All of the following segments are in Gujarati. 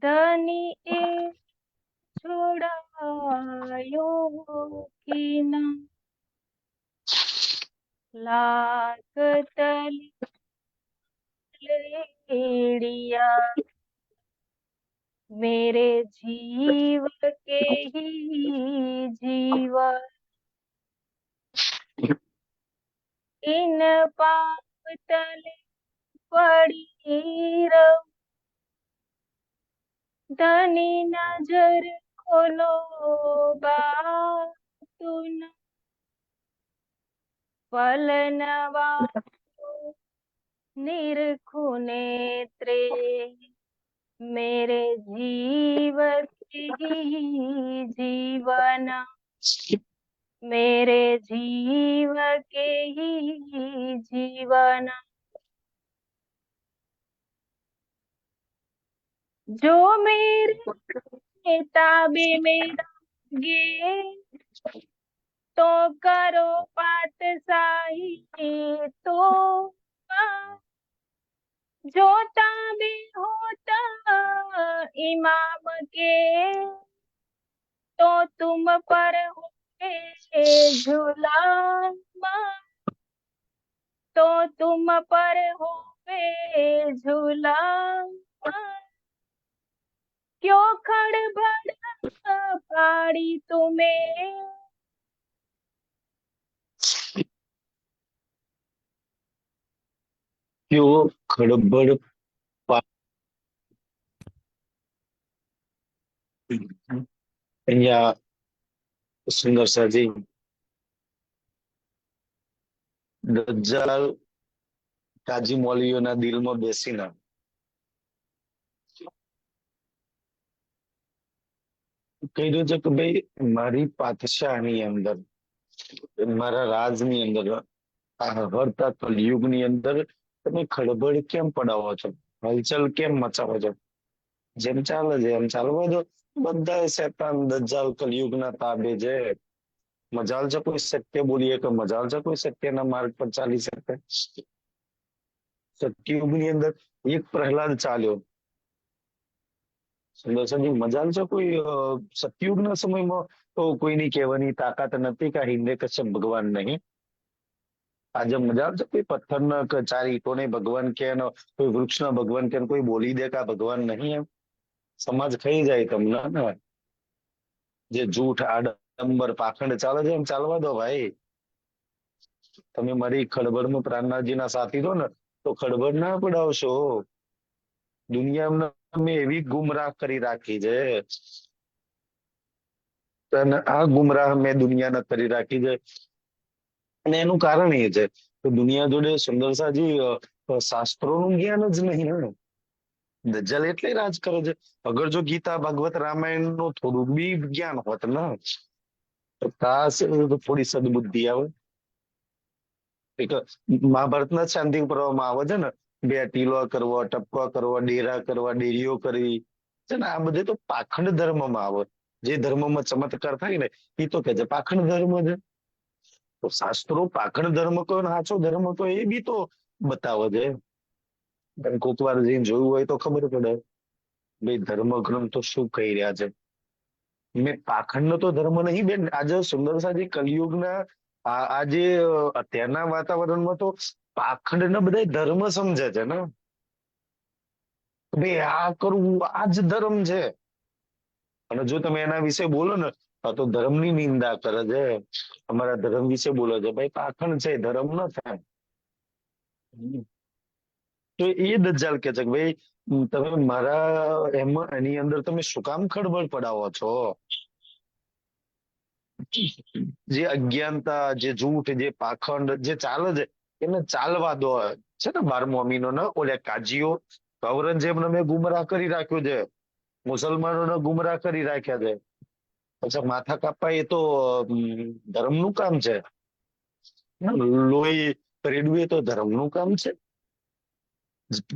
धनी ए छुड़ायो कि न, लाख तलेड़िया मेरे जीव के ही जीवा, इन पाप तले पड़ी रहूं। धनी नजर खोलो बातू न, पलनवा निरखु नेत्रे मेरे जीव के ही जीवन, मेरे जीव के ही जीवन। जो मेरे ताबे में रहोगे तो करो पातशाही, तो जो ताबे होता इमाम के तो तुम पर होगे जुलाम, तो तुम पर होगे जुलाम। क्यों खड़बड़ पाड़ी तुम्हें, क्यों खड़बड़ અહીંયા સુંદર સાજી દજ્જાલ કાજી મૌલવીઓના દિલમાં બેસીને કહ્યું છે કે ભાઈ મારી પાતશાહની અંદર મારા રાજની અંદર આ હરતા કલયુગની અંદર તમે ખળબળ કેમ પડાવો છો, હલચલ કેમ મચાવો છો? જેમ ચાલે છે એમ ચાલવા દો. બધા શેતાન દજ્જાલ કલયુગના તાબે છે. મજાલ છે કોઈ સત્ય બોલીએ કે મજાલ છે કોઈ સત્યના માર્ગ પર ચાલી શકે? સત્યુગની અંદર એક પ્રહલાદ ચાલ્યો. સુંદરસાજી મજાલ છે કોઈ સતયુગના સમયમાં તો કોઈની કહેવાની તાકાત નથી કે હિન્દે કશ્યપ ભગવાન નહીં. આજે મજાલ છે કોઈ પથ્થરના કે ચાર ઈંટોને ભગવાન કે કોઈ વૃક્ષના ભગવાન કે કોઈ બોલી દે કે આ ભગવાન નહીં. એમ સમાજ ખાઈ જાય તમને ને. જે જૂઠ આડંબર પાખંડ ચાલે છે એમ ચાલવા દો ભાઈ. તમે મારી ખળબળમાં પ્રાણનાથજીના સાથી દો ને તો ખળબળ ના પડાવશો. દુનિયામાં મેં એવી ગુમરાહ કરી રાખી છે અને આ ગુમરાહ મેં દુનિયાને કરી રાખી છે. અને એનું કારણ એ છે કે દુનિયા જોડે સુંદરસાજી શાસ્ત્રોનું જ્ઞાન જ નહીં ને. દજ્જાલ એટલે રાજ કરે છે. અગર જો ગીતા ભાગવત રામાયણ નું થોડું બી જ્ઞાન હોત ને તો કાશ થોડી સદબુદ્ધિ આવે. મહાભારતના શાંતિ પર્વમાં આવે છે ને, બે ટીલો કરવો, ટપકો કરવો, ડેરા કરવા, ડેરીઓ કરવી છે ને, આ બધે તો પાખંડ ધર્મમાં આવે. જે ધર્મમાં ચમત્કાર થાય ને એ તો કે છે પાખંડ ધર્મ છે. તો શાસ્ત્રો પાખંડ ધર્મ કયો ને સાચો ધર્મ કયો એ બી તો બતાવે છે. કોક વાર જઈને જોયું હોય તો ખબર પડે ભાઈ ધર્મ ગ્રંથો શું કહી રહ્યા છે. મેં પાખંડ નો તો ધર્મ નહીં બેન. આજે સુંદરસાજી કલયુગના આજે અત્યારના વાતાવરણમાં તો પાખંડ ના બધા ધર્મ સમજે છે ને. ભાઈ આ કરવું આ જ ધર્મ છે. અને જો તમે એના વિશે બોલો ને તો ધર્મની નિંદા કરે છે. અમારા ધર્મ વિશે બોલે છે. ભાઈ પાખંડ છે, ધર્મ ન થાય. તો એ દજ્જાલ કે છે કે ભાઈ તમે મારા એમાં એની અંદર તમે શું કામ ખળબળ પડાવો છો? જે અજ્ઞાનતા, જે જૂઠ, જે પાખંડ જે ચાલે છે એને ચાલવા દો. છે ને 12મો મહિનો ને ઓલા કાજીઓ ઔરંગઝેબને મેં ગુમરાહ કરી રાખ્યો છે, મુસલમાનોને ગુમરાહ કરી રાખ્યા છે. પછી માથા કાપવા એ તો ધર્મનું કામ છે. લોહી રેડવું એ તો ધર્મનું કામ છે.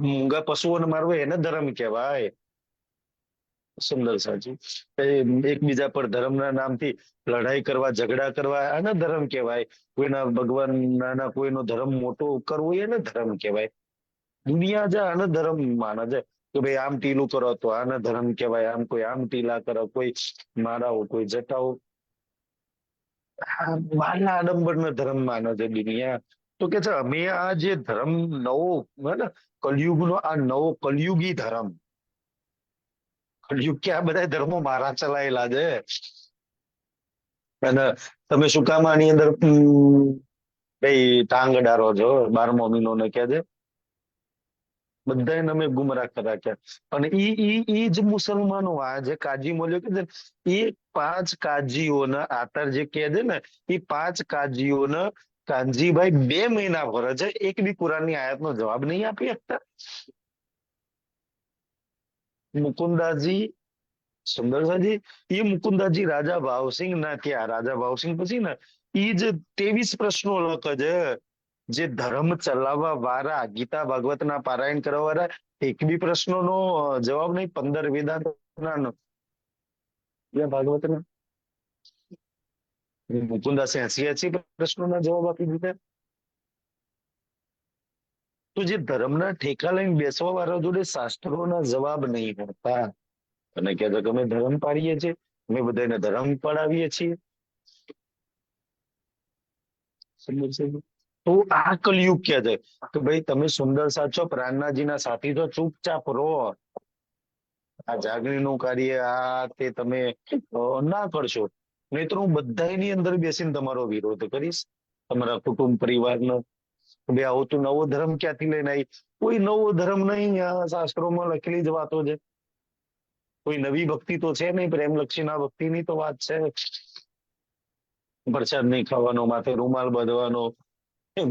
મૂંગા પશુઓને મારવો એને ધર્મ કહેવાય. સુંદર સાચું. એકબીજા પર ધર્મના નામથી લડાઈ કરવા, ઝઘડા કરવા આને ધર્મ કહેવાય. કોઈના ભગવાન નાના કોઈનો ધર્મ મોટો કરવો એને ધર્મ કહેવાય. દુનિયા જે આને ધર્મ માને છે. કે ભાઈ આમ ટીલું કરો તો આને ધર્મ કહેવાય, આમ કોઈ આમ ટીલા કરો, કોઈ માળાઓ, કોઈ જટાઓ. આ બાલા આડંબરનો ધર્મ માને છે દુનિયા. તો કે છે અમે આ જે ધર્મ નવો હે ને, કલયુગનો આ નવો કલયુગી ધર્મ, કલયુગ કે આ બધા ધર્મો મારા ચલાયેલા છે. અને તમે શું કામ આની અંદર ભાઈ ટાંગ અડારો છો? 12મો મહિનો ને કે છે બધાને અમે ગુમરાહ રાખ્યા. અને ઈ જ મુસલમાનો આ જે કાજી મોલ્યો કે છે ને, એ 5 કાજીઓના આતર જે કહે છે ને, એ 5 કાજીઓને કાનજીભાઈ 2 મહિના ભરે છે, એક બી કુરાનની આયતનો જવાબ નહીં આપી શકતા. મુકુંદાજી સુંદરસાજી, એ મુકુંદાજી રાજા ભાવસિંહ ના ત્યાં, રાજા ભાવસિંહ પછી ને ઈ જ 23 પ્રશ્નો લખે છે. જે ધર્મ ચલાવવા વાળા, ગીતા ભાગવત ના પારાયણ કરવા વાળા એક બી પ્રશ્નોનો જવાબ નહીં. 15 વેદાંતના ભાગવત ના મુકુંદાસે 80 પ્રશ્નોના જવાબ આપી દીધા. તો જે ધર્મના ઠેકા લઈને બેસવા વાળા જોડે શાસ્ત્રોના જવાબ નહીં હોતા. અને કે અમે ધર્મ પાડીએ છીએ, અમે બધાને ધર્મ પડાવીએ છીએ. તો આ કલયુગ કે છે કે ભાઈ તમે સુંદર સાચો પ્રાણનાજીના સાથી તો ચૂપચાપ રહો. આ જાગણીનું કાર્ય આ તે તમે ના કરશો, નહીં તો હું બધાની અંદર બેસીને તમારો વિરોધ કરીશ, તમારા કુટુંબ પરિવારનો. બે આવો તો નવો ધર્મ ક્યાંથી લઈને આવી? કોઈ નવો ધર્મ નહીં, આ શાસ્ત્રોમાં લખેલી જ વાતો છે. કોઈ નવી ભક્તિ તો છે નહીં, પ્રેમલક્ષી ના ભક્તિની તો વાત છે. પ્રસાદ નહીં ખાવાનો, માથે રૂમાલ બાંધવાનો,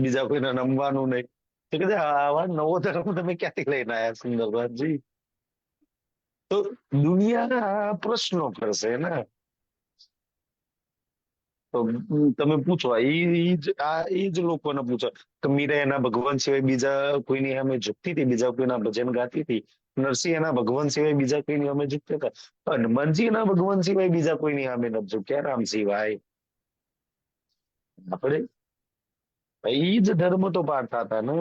બીજા કોઈને નમવાનું નહીં. તો કે આવા નવો ધર્મ તમે ક્યાંથી લઈને આવ્યા સુંદરભાજી? તો દુનિયા પ્રશ્નો કરશે ને. તો તમે પૂછો, એ જ લોકોને પૂછો કે મીરા એના ભગવાન સિવાય બીજા કોઈની સામે ઝૂકતી હતી, બીજા કોઈના ભજન ગાતી હતી. નરસિંહ એના ભગવાન સિવાય બીજા કોઈની સામે ઝૂકતા હતા. હનુમાનજી એના ભગવાન સિવાય બીજા કોઈની સામે નથી ઝૂક્યા, રામ સિવાય. આપણે એ જ ધર્મ તો પાડતા હતા ને.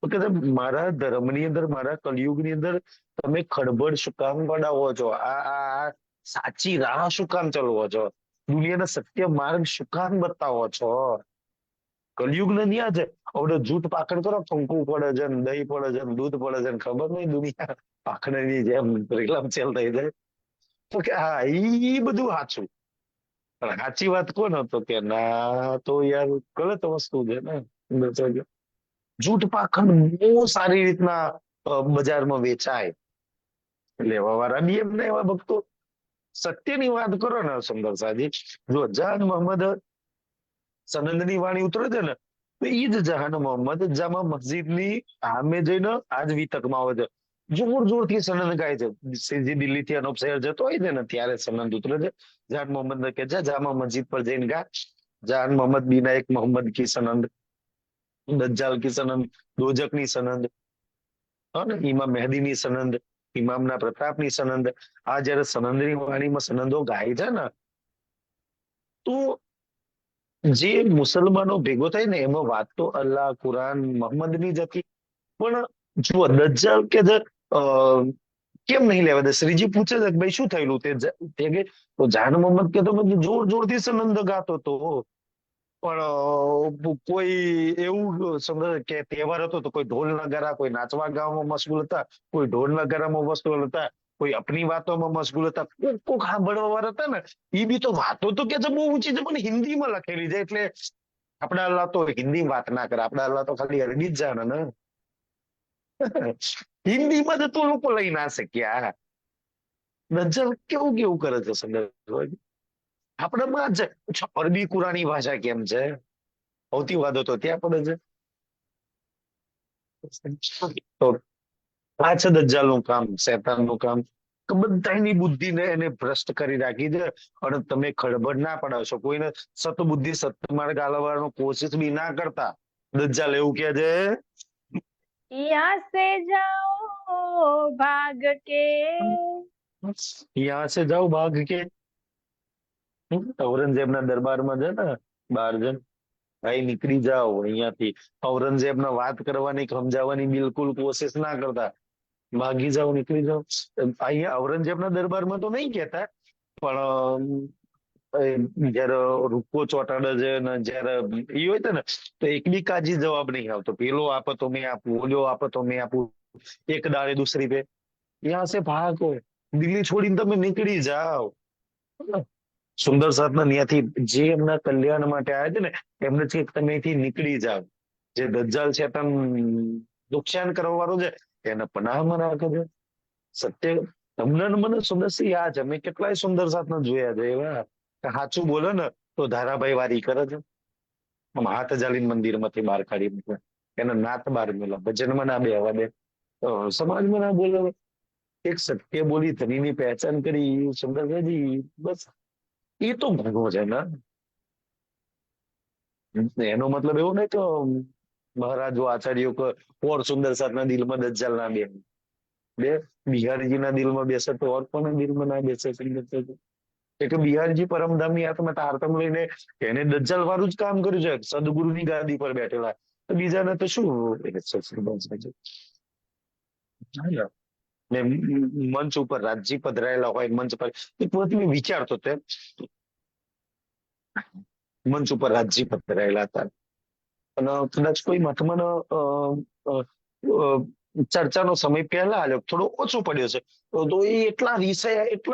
તો કે મારા ધર્મની અંદર, મારા કલયુગની અંદર તમે ખડબડ શું કામ પડાવો છો? આ સાચી રાહ શું કામ ચલવો છો? દુનિયાના સત્ય માર્ગ શું કામ બતાવો છો? કલયુગ ને ન્યા છે. હવે જૂઠ પાખડ કરો, કંકુ પડે છે, દહીં પડે છે, દૂધ પડે છે, ખબર નહીં દુનિયા પાખડની જેમ રેલમચેલ થઈ જાય. તો કે હા, ઈ બધું સાચું. પણ સાચી વાત કોને? તો કે ના, તો યાર ગલત વસ્તુ છે ને. જૂઠ પાખંડ બહુ સારી રીતના બજારમાં વેચાય. લેવા વાળા બી એમને એવા ભક્તો. સત્યની વાત કરો ને સુંદર સાજી, જો જહાન મોહમ્મદ સનંદની વાણી ઉતરે છે ને, તો ઈ જ જહાન મોહમ્મદ જામા મસ્જિદની સામે જઈને આજ વિતકમાં આવે છે. જોર જોરથી સનંદ ગાય છે. શ્રીજી દિલ્હી થી અનુપ શહેર જતો હોય છે ને, ત્યારે સનંદ ઉતરે છે. જહાન મોહમ્મદ ને કે છે જામા મસ્જિદ પર જઈને ગા, જહાન મોહમ્મદ બીના એક મોહમ્મદ કી સનંદ, દજ્જાલ કી સનંદ, દોજકની સનંદ, ઇમામ મહેદીની સનંદ, ઇમામના પ્રતાપની સનંદ. આ જયારે સનંદની વાણીમાં સનંદો ગાય છે ને, તો જે મુસલમાનો ભેગો થાય ને, એમાં વાત તો અલ્લાહ, કુરાન, મોહમ્મદની જ હતી. પણ જુઓ દજ્જાલ કે કેમ નહીં લેવા દે? શ્રીજી પૂછે છે કે ભાઈ શું થયેલું? તે કે તો જાન મોહમ્મદ કે તો જોર જોરથી સનંદ ગાતો હતો. પણ કોઈ એવું સમજ કે તહેવાર હતો તો કોઈ ઢોલ નગારા, કોઈ નાચવા ગાવામાં મશગુલ હતા, કોઈ ઢોલ નગારામાં મશગુલ હતા, કોઈ અપની વાતોમાં મશગુલ હતા. કોક સાંભળવા વાળા હતા ને, એ બી તો વાતો તો કે છે બહુ ઊંચી છે, પણ હિન્દીમાં લખેલી છે. એટલે આપડા અલ્લાહ તો હિન્દી વાત ના કરે, આપડા અલ્લાહ તો ખાલી અરબી જ જાણે ને. હિન્દીમાં જ તો લોકો લઈ ના શક્યા. નજર કેવું કેવું કરે છે સંદર્ભ. આપણામાં જ અરબી કુરાની ભાષા કેમ છે? સૌથી વાદો તો ત્યાં પડે છે. તો આ છે દજ્જાલનું કામ, શેતાનનું કામ, કે બધાની બુદ્ધિને એને ભ્રષ્ટ કરી રાખી છે. અને તમે ખડબડ ના પડાવશો, કોઈને સતબુદ્ધિ સત્માર્ગ આલવાનો કોશિશ બી ના કરતા. દજ્જાલ એવું કે છે, यहाँ से जाओ भाग के, યહાં સે જાઓ ભાગ કે. ઔરંગઝેબના દરબારમાં છે ને 12 જણ, ભાઈ નીકળી જાઓ અહીંયાથી. ઔરંગઝેબને વાત કરવાની, સમજાવવાની બિલકુલ કોશિશ ના કરતા. ભાગી જાઓ, નીકળી જાઓ. અહીંયા ઔરંગઝેબના દરબારમાં તો નહીં કહેતા, પણ જયારે રૂપો ચોટાડે છે ને જયારે ઈ હોય છે ને, તો એક બી કાજી જવાબ નહીં આવતો. પેલો આપે તો મેં આપું, ઓલો આપે તો મેં આપું, એક દાડે દૂસરી पे. यहाँ से भागो, દિલ્હી છોડીને તમે નીકળી જાઓ. સુંદર સાધના ત્યાંથી જે એમના કલ્યાણ માટે આવ્યા છે ને, એમને છે કે તમે અહીંથી નીકળી જાઓ. જે દજ્જાલ શેતાન નુકસાન કરવા વાળો છે, એને પનાહમાં રાખે છે. સત્ય તમને ને મને સુંદરસિંહ યાદ છે, મેં કેટલાય સુંદર સાધના જોયા છે એવા કે સાચું બોલે ને તો ધારાભાઈ વારી કરે છે. આમ હાથ જાલીને મંદિરમાંથી બહાર કાઢી મૂકે, એને નાત બહાર મેલા, ભજનમાં ના બેહવા દે, સમાજમાં ના બોલે. એક સત્ય બોલી ધનીની પહેચાન કરી સુંદરભાઈ, બસ એ તો ભગવો છે ને. એનો મતલબ એવો નહીં કે મહારાજો આચાર્યો કે ઓર સુંદર સાધના દિલમાં દજ્જાલ ના બે બે બિહારીજીના દિલમાં બેસે તો ઓર કોના દિલમાં ના બેસે. એટલે બિહારજી પરમધામની આત્મા તારતમ લઈને એને દજ્જાલ વાળું જ કામ કર્યું છે, સદગુરુની ગાદી પર બેઠેલા. તો બીજાને તો શું ને મંચ ઉપર રાજજી પધરાયેલા હોય, મંચ પર એ પોતે વિચારતો તે મંચ ઉપર રાજજી પધરાયેલા હતા. અને કદાચ કોઈ મહાત્માનો ચર્ચાનો સમય પહેલા આલ્યો, થોડો ઓછો પડ્યો છે, તો એ એટલા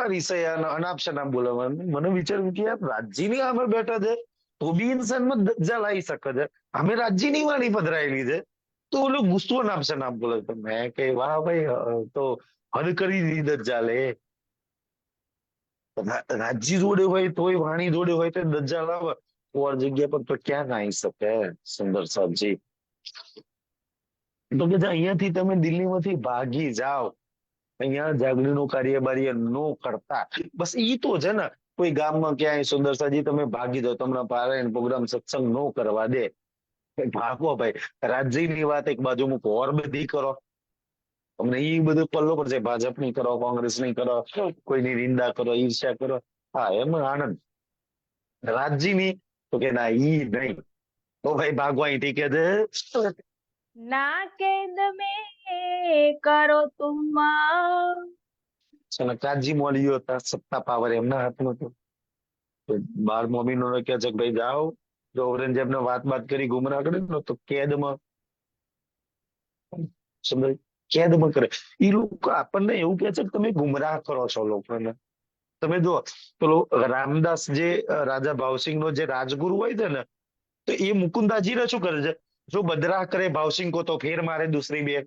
વિષય અને અનાપ શનાપ બોલવા. મને વિચાર્યું કે યાર રાજ્યની સામે બેઠા છે તો બી ઇન્સાનમાં દજ્જાલ આવી શકે છે, અમે રાજ્યની વાણી પધરાયેલી છે તો ઓલો ગુસ્સો અનાપ શનાપ બોલે. તો મેં કે વાહ ભાઈ, તો હદ કરી દીધી દજ્જાલે. રાજ્ય જોડે હોય તોય વાણી જોડે હોય તો દજ્જાલ આવે, ઓર જગ્યા પર તો ક્યાં આવી શકે સુંદર સાહેબજી. તો કે અહીંયાથી તમે દિલ્હીમાંથી ભાગી જાઓ, અહીંયા જાગણીનું કાર્ય બાર્ય નો કરતા. બસ ઈ તો છે ને, કોઈ ગામમાં ક્યાંય સુંદર સાહેબજી તમે ભાગી જાઓ, તમને પારાયણ પ્રોગ્રામ સત્સંગ નો કરવા દે, ભાગો ભાઈ. રાજ્યની વાત એક બાજુ મૂકો, ઓર બધી કરો. તમને ઈ બધું પલ્લો પર છે, ભાજપની કરો, કોંગ્રેસની કરો, કોઈની નિંદા કરો, ઈર્ષ્યા કરો, હા એમાં આનંદ. રાજ્યની તો કે ના ઈ નહીં, તો ભાઈ ભાગવા અહીંથી કે છે. ના કેદ में करो तुम કાજી મોલીઓ હતા, સત્તા પાવર એમના હાથમાં હતો. તો 12 મોમીનો કહે છે કે ભાઈ જાઓ, જો ઔરંગઝેબને વાત કરી ગુમરાહ કરે ને તો કેદમાં, સમજાય, કેદમાં કરે. એ લોકો આપણને એવું કહે છે કે તમે ગુમરાહ કરો છો લોકોને. તમે જો પેલો રામદાસ જે રાજા ભાવસિંહ નો જે રાજગુરુ હોય છે ને, તો એ મુકુંદાજી ને શું કરે છે, જો બદરાહ કરે ભાવસિંહ કો તો ફેર મારે દૂસરી બે.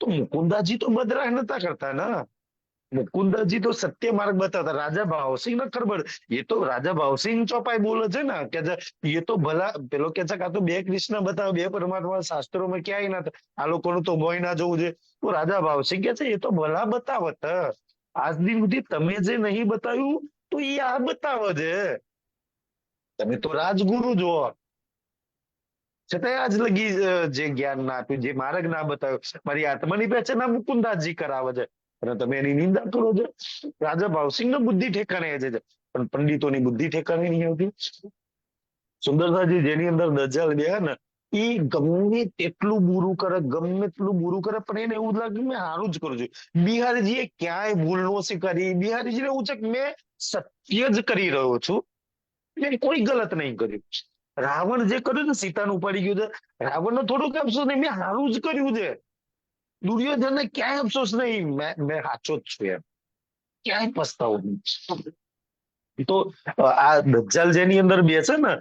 તો મુકુંદાજી તો બદરાહ નતા કરતા ને, મુકુંદાજી તો સત્ય માર્ગ બતાવતા. રાજા ભાવસિંહ ને ખબર, એ તો રાજા ભાવસિંહ ચોપાઈ બોલે છે ને કે એ તો ભલા પેલો કે છે કે આ તો બે કૃષ્ણ બતાવે, બે પરમાત્મા શાસ્ત્રોમાં ક્યાંય ના થાય, આ લોકોનું તો મોય ના જોવું છે. તો રાજા ભાવસિંહ કે છે એ તો ભલા બતાવત, આજ દિન સુધી તમે જે નહીં બતાવ્યું તો એ આ બતાવે છે. તમે તો રાજગુરુ જો, છતાંય આજ લગી જે જ્ઞાન ના આપ્યું, જે માર્ગ ના બતાવ્યો, મારી આત્માની પહેચાન આ મુકુંદાસજી કરાવે છે અને તમે એની નિંદા કરો છો. રાજા ભાવસિંહ નો બુદ્ધિ ઠેકાણે છે, પણ પંડિતોની બુદ્ધિ ઠેકાણે નહીં આવતી. સુંદરસાજી જેની અંદર દજ્જાલ બેહે ને, એ ગમે તેટલું બુરું કરે, ગમે તેટલું બુરું કરે, પણ એને એવું લાગે મેં સારું જ કરું છું. બિહારીજીએ ક્યાંય ભૂલ નો સ્વીકારી. બિહારીજીને એવું છે કે મેં સત્ય જ કરી રહ્યો છું, મેં કોઈ ગલત નહીં કર્યું. રાવણ જે કર્યું ને, સીતાનું ઉપાડી ગયું છે, રાવણ નો થોડુંક અફસોસ નહીં, મેં સારું જ કર્યું છે. દુર્યોધન ને ક્યાંય અફસોસ નહીં, મેં સાચો જ છું એમ, ક્યાંય પસ્તાવો નહીં. તો આ દજ્જાલ જેની અંદર બેસે ને,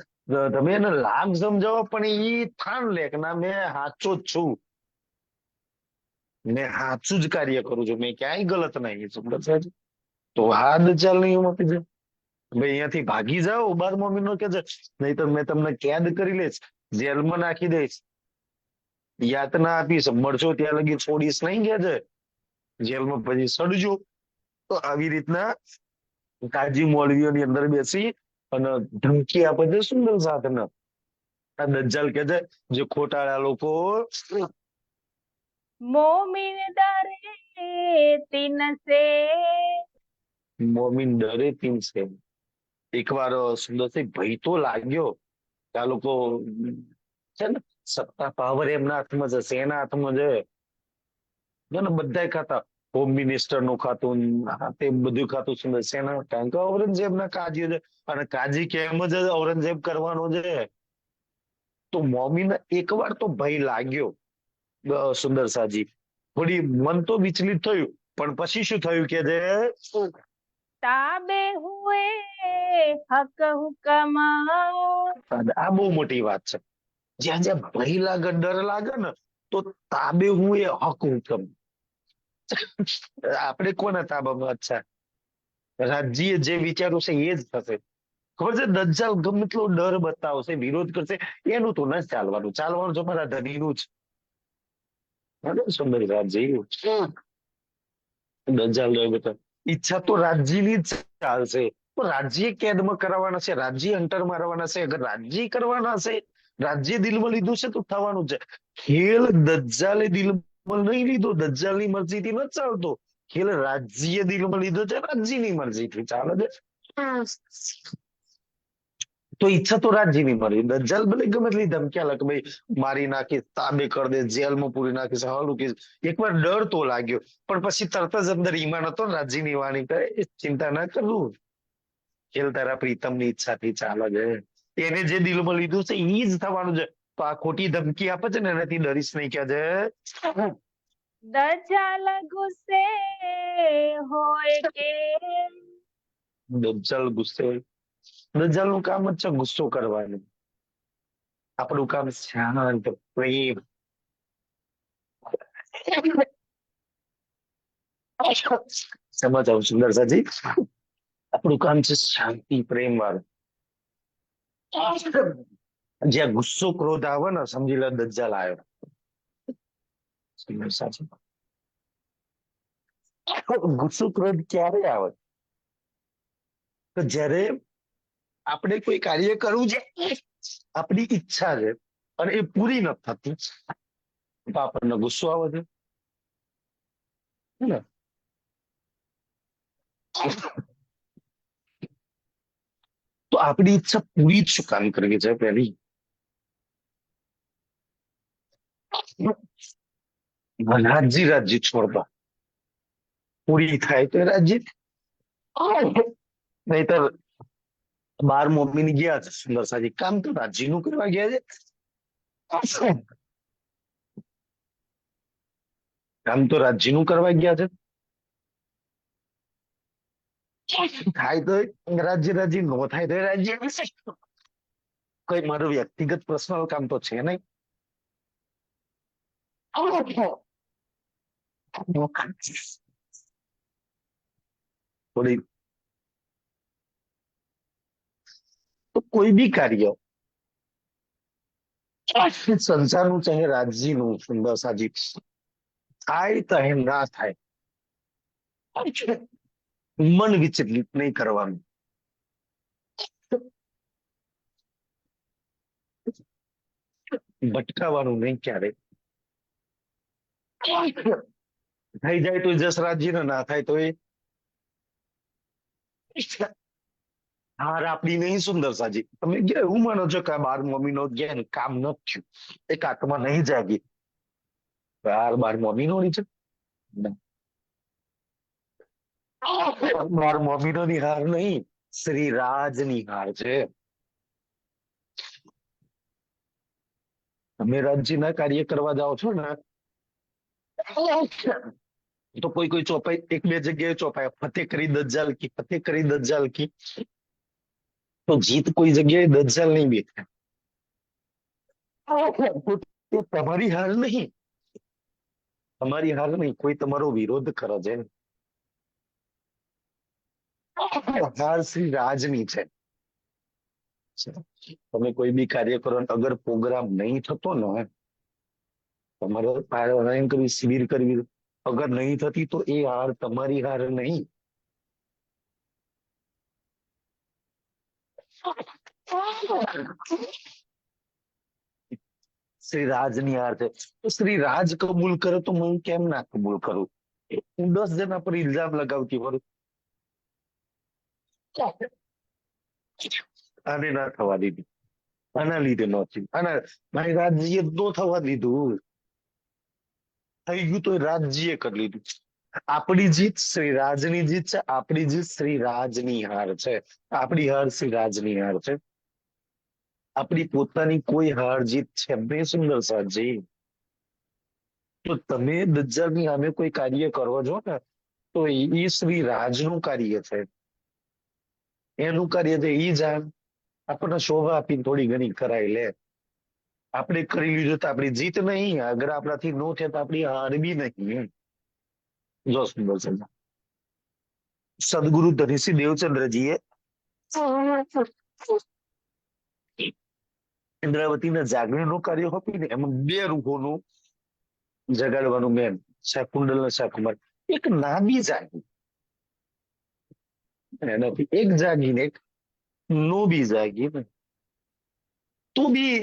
તમે એને લાભ સમજાવો પણ એ થાન લે કે ના મેં સાચો જ છું, મેં સાચું જ કાર્ય કરું છું, મેં ક્યાંય ગલત નહીં. સમજે છે? તો આ દજ્જાલ ની એમ આપી છે ભાઈ, અહીંયાથી ભાગી જાઓ. 12મો મહિનો કે છે, નહીં તો મેં તમને કેદ કરી લઈશ, જેલમાં નાખી દઈશ, યાતના આપીશ, મળશો ત્યાં લગી છોડીશ નહીં કે છે, જેલમાં પછી સડજો. તો આવી રીતના કાજી મોલવીઓની અંદર બેસી અને ધમકી આપે છે સુંદર સાધના. આ દજ્જાલ કે છે જે ખોટાળા લોકો मोमिन डरे तिन से મોમીન ડરે પીનસે. એકવાર સુંદરથી ભય તો લાગ્યો કે આ લોકો છે ને, સત્તા પાવર એમના હાથમાં છે, સેના હાથમાં છે, અને બધાય ખાતા, હોમ મિનિસ્ટર નું ખાતું ને આ તે બધું ખાતું સુંદર સેના, કારણ કે ઔરંગઝેબના કાજી છે. અને કાજી કેમ જ ઔરંગઝેબ કરવાનો છે. તો મોમીને એકવાર તો ભય લાગ્યો, સુંદર સાજી. થોડી મન તો વિચલિત થયું, પણ પછી શું થયું કે જે તાબે હુએ હક હુકમ, આ બહુ મોટી વાત છે. જ્યાં જ્યાં ભય લાગે, ડર લાગે ને, તો તાબે હું એ હક હુકમ. આપણે કોના તાબામાં? અચ્છા, રાજ્ય જે વિચારું છે એ જ થશે. ખબર છે, દજ્જાલ ગમે એટલો ડર બતાવશે, વિરોધ કરશે, એનું તો ન જ ચાલવાનું. ચાલવાનું છે મારા ધણીનું જ. બરાબર, સુંદર રાજ્ય દજ્જાલ ડર બતાવે. ઈચ્છા તો રાજ્યની જ ચાલશે. તો રાજ્ય કેદમાં કરાવવાના છે, રાજ્ય અંટર મારવાના છે. અગર રાજ્ય કરવાના છે, રાજ્ય દિલમાં લીધું છે તો થવાનું છે. ખેલ દજ્જાલે દિલમાં નહીં લીધો, દજ્જાલની મરજીથી નથી ચાલતો. ખેલ રાજ્ય દિલમાં લીધો છે, રાજ્યની મરજીથી ચાલે છે. તો ઈચ્છા તો રાજ્યની મરજી. દજ્જાલ ભલે ગમે એટલી ધમક્યા લે કે ભાઈ મારી નાખીશ, તાબે કરી દે, જેલમાં પૂરી નાખીશ, હાલું કે એકવાર ડર તો લાગ્યો, પણ પછી તરત જ અંદર ઈમાન હતો ને, રાજ્યની વાણી કહે એ ચિંતા ના કરવું, ખેલ તારા પ્રીતમની ઈચ્છાથી ચાલે છે. એને જે દિલમાં લીધું છે એ જ થવાનું છે. તો આ ખોટી ધમકી આપે છે ને, એનાથી ડરીશ નહીં. કે છે દજાલ ગુસ્સે હોય કે, દજ્જાલ ગુસ્સે. દજ્જાલ નું કામ જ છે ગુસ્સો કરવાનું. આપણું કામ શાંત પ્રેમ. સમજ આવું સુંદર સાજી. આપણું કામ છે શાંતિ પ્રેમ વાળું. જ્યાં ગુસ્સો ક્રોધ આવે ને, સમજી લે દજ્જાલ આવ્યો. સુંદર સાજી. ગુસ્સો ક્રોધ ક્યારે આવે? તો જ્યારે આપણે કોઈ કાર્ય કરવું છે, આપણી ઈચ્છા છે, અને એ પૂરી નથી થતી, તો આપણને ગુસ્સો આવે છે. હે ને? તો આપણી ઈચ્છા પૂરી જ શું કામ કરવી છે પેલી? રાજ્ય રાજ્ય છોડતા પૂરી થાય તો રાજ્ય, નહીતર બાર મમ્મીની ગયા છે સુંદર સાજી, કામ તો રાજ્યનું કરવા ગયા છે. કામ તો રાજ્યનું કરવા ગયા છે. થાય તો રાજ્ય રાજ્ય, નો થાય તો રાજ્ય. કઈ મારું વ્યક્તિગત પર્સનલ કામ તો છે નહીં. થોડી તો કોઈ બી કાર્ય, સંસારનું ચાહે રાજ્યનું, સુંદર સાજી, થાય ચાહે ના થાય, મન વિચલિત નહીં કરવાનું. ભટકાવાનું નહીં ક્યારે. થઈ જાય તો જસ રાજ્ય ને, ના થાય તો એ હાર આપણી નહીં. સુંદર સાજી, તમે એવું માનો છો કે આ બાર મમ્મીનો જ્ઞાન કામ ન થયું, એક આત્મા નહીં જાગી, હાર બાર મમ્મીનો ની છે. બાર મમ્મીનો ની હાર નહીં, શ્રી રાજની હાર છે. તમે રાજ્યના કાર્ય કરવા જાઓ છો ને, તો કોઈ કોઈ ચોપાઈ એક બે જગ્યાએ ચોપાય, ફતેહ કરી દજ્જાલ કી, ફતેહ કરી દજ્જાલ કી. તો જીત કોઈ જગ્યાએ દજ્જાલ નહીં બેઠા. તો તમારી હાર નહીં, તમારી હાર નહીં, કોઈ તમારો વિરોધ કરે છે. હાર શ્રી રાજની છે. તમે કોઈ બી કાર્ય કરો, અગર પ્રોગ્રામ નહીં થતો ને, તમારે પારાયણ કરવી, શિબિર કરવી, અગર નહીં થતી તો એ હાર તમારી હાર નહીં. શ્રી રાજની હાર છે. તો શ્રી રાજ કબૂલ કરે તો હું કેમ ના કબૂલ કરું? હું 10 જણા પર ઇલ્ઝામ લગાવતી ફરું, આને ના થવા દીધી, આના લીધે ન થયું, આના મારી રાજ્ય નો થવા દીધું. થઈ ગયું તો રાજ્ય કરી લીધું. આપણી જીત શ્રી રાજની જીત છે, આપણી જીત શ્રી રાજની હાર છે, આપણી હાર શ્રી રાજની હાર છે. આપણી પોતાની કોઈ હાર જીત છે નહીં સુંદર સાજી. તો તમે દજ્જાલની સામે કોઈ કાર્ય કરો છો ને, તો એ શ્રી રાજનું કાર્ય છે. એનું કાર્ય છે એ જાણ આપણને શોભા આપીને થોડી ઘણી કરાઈ લે. આપણે કરી લીધું તો આપણી જીત નહીં, અગર આપણાથી નો થાય તો આપણી હાર બી નહીં. જો સુંદર છે. સદગુરુ ધનશ્રી દેવચંદ્રજીએ ઇન્દ્રાવતીના જાગરણનું કાર્ય આપ્યું ને, એમાં બે રૂપોનું જગાડવાનું મેન શાકુંડલ ને શાકુમાર. એક નાભી જાગી, એનાથી એક જાગીને એક નો બી જાગી ને, તો બી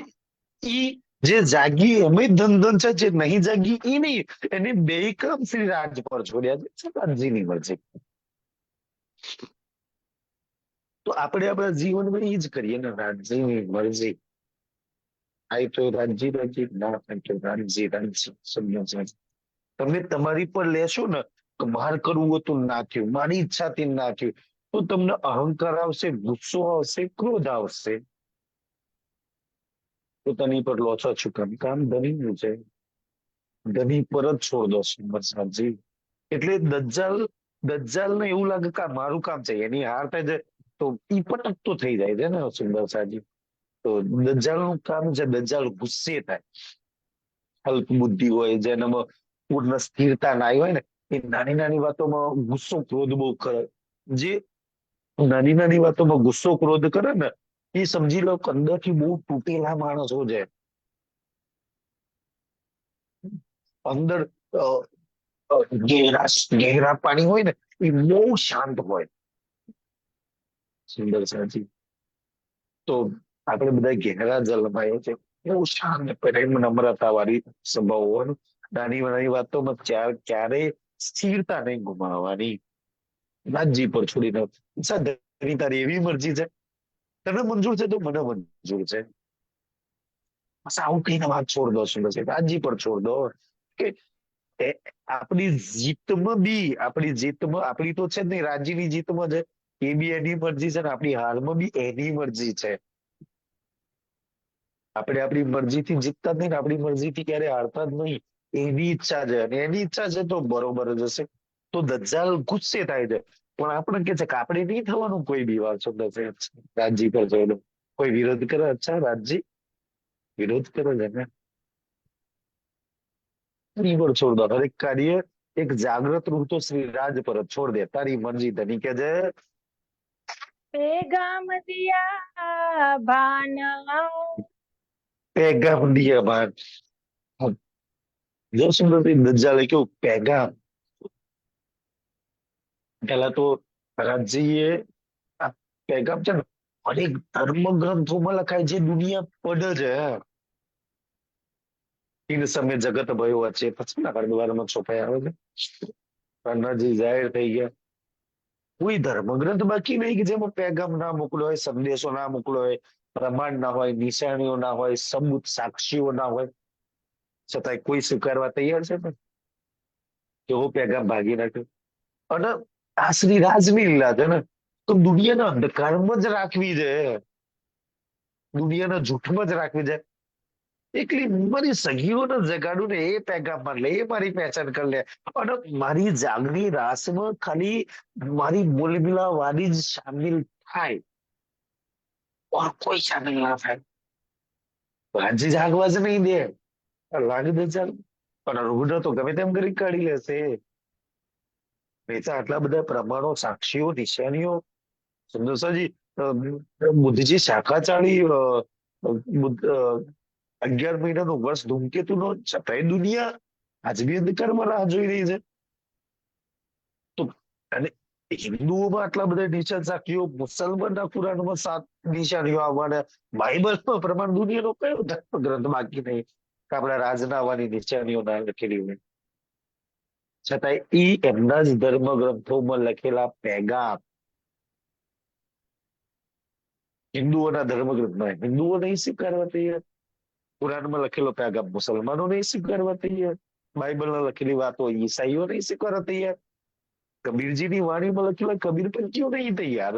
ઈ જે જાગી એમાં ધન ધન છે, જે નહીં જાગી એ નહીં. એને બે કામ શ્રી રાજ પર છોડ્યા છે, રાજજીની મરજી. તો આપણે આપણા જીવનમાં એ જ કરીએ ને, રાજજીની મરજી. આ તો રાજજી રાજજી ના તો રાજજી રાજજી સમજો. તમે તમારી પર લેશો ને કે માર કરવું હતું ના થયું, મારી ઈચ્છાથી ના થયું, તો તમને અહંકાર આવશે, ગુસ્સો આવશે, ક્રોધ આવશે. પોતાની પર લોચા છુકામ કામ ધનીનું છે, ધની પર જ છોડ દો સમજી. એટલે દજ્જાલને એવું લાગે કે આ મારું કામ છે, એની હાર થાય છે તો ઈ પટકતો થઈ જાય છે ને સુંદર સાજી. તો દજ્જાલનું કામ છે, દજ્જાલ ગુસ્સે થાય. અલ્પ બુદ્ધિ હોય, જેનામાં પૂર્ણ સ્થિરતા ના આવી હોય ને, એ નાની નાની વાતોમાં ગુસ્સો ક્રોધ બહુ કરે. જે નાની નાની વાતોમાં ગુસ્સો ક્રોધ કરે ને, એ સમજી લો કે અંદરથી બહુ તૂટેલા માણસો છે. અંદર ગહેરા પાણી હોય ને, એ બહુ શાંત હોય. સુંદર સાજી. તો આપણે બધા ગહેરા જલમાય છે, બહુ શાંત પ્રેમ નમ્રતા વાળી સ્વભાવ હોવાનું. નાની નાની વાતોમાં ક્યારેય સ્થિરતા નહીં ગુમાવવાની. રાજજી પર છોડીને તારી એવી મરજી છે, તને મંજૂર છે તો મને મંજૂર છે. બસ આવું કહીને વાત છોડ દો. સુંદર છે, રાજજી પર છોડ દો. કે આપણી જીતમાં આપણી તો છે જ નહીં, રાજ્યની જીતમાં છે એ બી એની મરજી છે, ને આપણી હારમાં બી એની મરજી છે. આપણે આપણી મરજીથી જીતતા જ નહીં, આપણી મરજીથી ક્યારે હારતા જ નહીં. એની ઈચ્છા છે, અને એની ઈચ્છા છે તો બરોબર જ હશે. તો દજ્જાલ ગુસ્સે થાય છે, પણ આપણે કે છે કે આપણે નહીં થવાનું કોઈ બી વાર. સુંદર છે, રાજજી પર છોડો. કોઈ વિરોધ કરે, અચ્છા રાજજી વિરોધ કરે છે ને, એની પર છોડ દો. હરેક કાર્ય એક જાગ્રત રૂપ તો શ્રી રાજ પર જ છોડ દે. તારી મરજી ધની કે છે. પેગામ દિયા ભાન પેગામ દિયા ભાન. જો સુંદર દજ્જાલે કેવું પેગામ. પેલા તો રાજજીએ આ પેગામ છે ને, અનેક ધર્મ ગ્રંથોમાં લખાય છે, દુનિયા પડે છે. इन समय જગત ભયો વચ્ચે પછી ના હરદ્વારમાં છોપાઈ આવે છે, કન્નરજી જાહેર થઈ ગયા. કોઈ ધર્મગ્રંથ બાકી નહીં કે જેમાં પેગામ ના મોકલ્યો હોય, સંદેશો ના મોકલ્યો હોય, પ્રમાણ ના હોય, નિશાનીઓ ના હોય, સબૂત સાક્ષીઓ ના હોય, છતાંય કોઈ સ્વીકારવા તૈયાર છે ને. એવો પેગામ ભાગી નાખ્યો. અને આ શ્રી રાજની લીલા છે ને, તો દુનિયાના અંધકારમાં જ રાખવી છે, દુનિયાના જૂઠમાં જ રાખવી છે. એકલી મારી સગીઓને જગાડું ને એ પેગામમાં લે, એ મારી પહેચાન કરી લે. અને મારી જાગની રાસમાં ખાલી મારી બોલબિલા વાળી જ સામેલ થાય, ઓર કોઈ સામેલ ના થાય. રાજ્ય જાગવા જ નહીં દે. લાગે દે ચાલ, પણ રૂઢ તો ગમે તેમ કરી કાઢી લેશે. નહીં આટલા બધા પ્રમાણો, સાક્ષીઓ, નિશાનીઓ. સુંદરસાજી બુદ્ધજી શાખા ચાળી 11 મહિનાનું વર્ષ ધૂમકેતુનો, છતાંય દુનિયા આજ બી અંધકારમાં રાહ જોઈ રહી છે. તો અને હિન્દુઓમાં આટલા બધા નિશાન સાક્ષીઓ, મુસલમાનના કુરાનમાં 7 નિશાનીઓ આવવાના, બાઇબલમાં પ્રમાણ દુનિયાનો કયો ધર્મ ગ્રંથ બાકી નહીં કે આપણા રાજના આવવાની નિશાનીઓ ના લખેલી હોય. છતાંય ઈ એમના જ ધર્મ ગ્રંથોમાં લખેલા પેગામ હિન્દુઓના ધર્મગ્રંથમાં હિન્દુઓ નહીં સ્વીકારવા તૈયાર. કુરાનમાં લખેલો પેગામ મુસલમાનો નહીં સ્વીકારવા તૈયાર. બાઇબલમાં લખેલી વાતો ઈસાઈઓ નહીં સ્વીકારવા તૈયાર, કબીરજીની વાણીમાં લખેલા કબીર પણ ક્यों નહીં તૈયાર?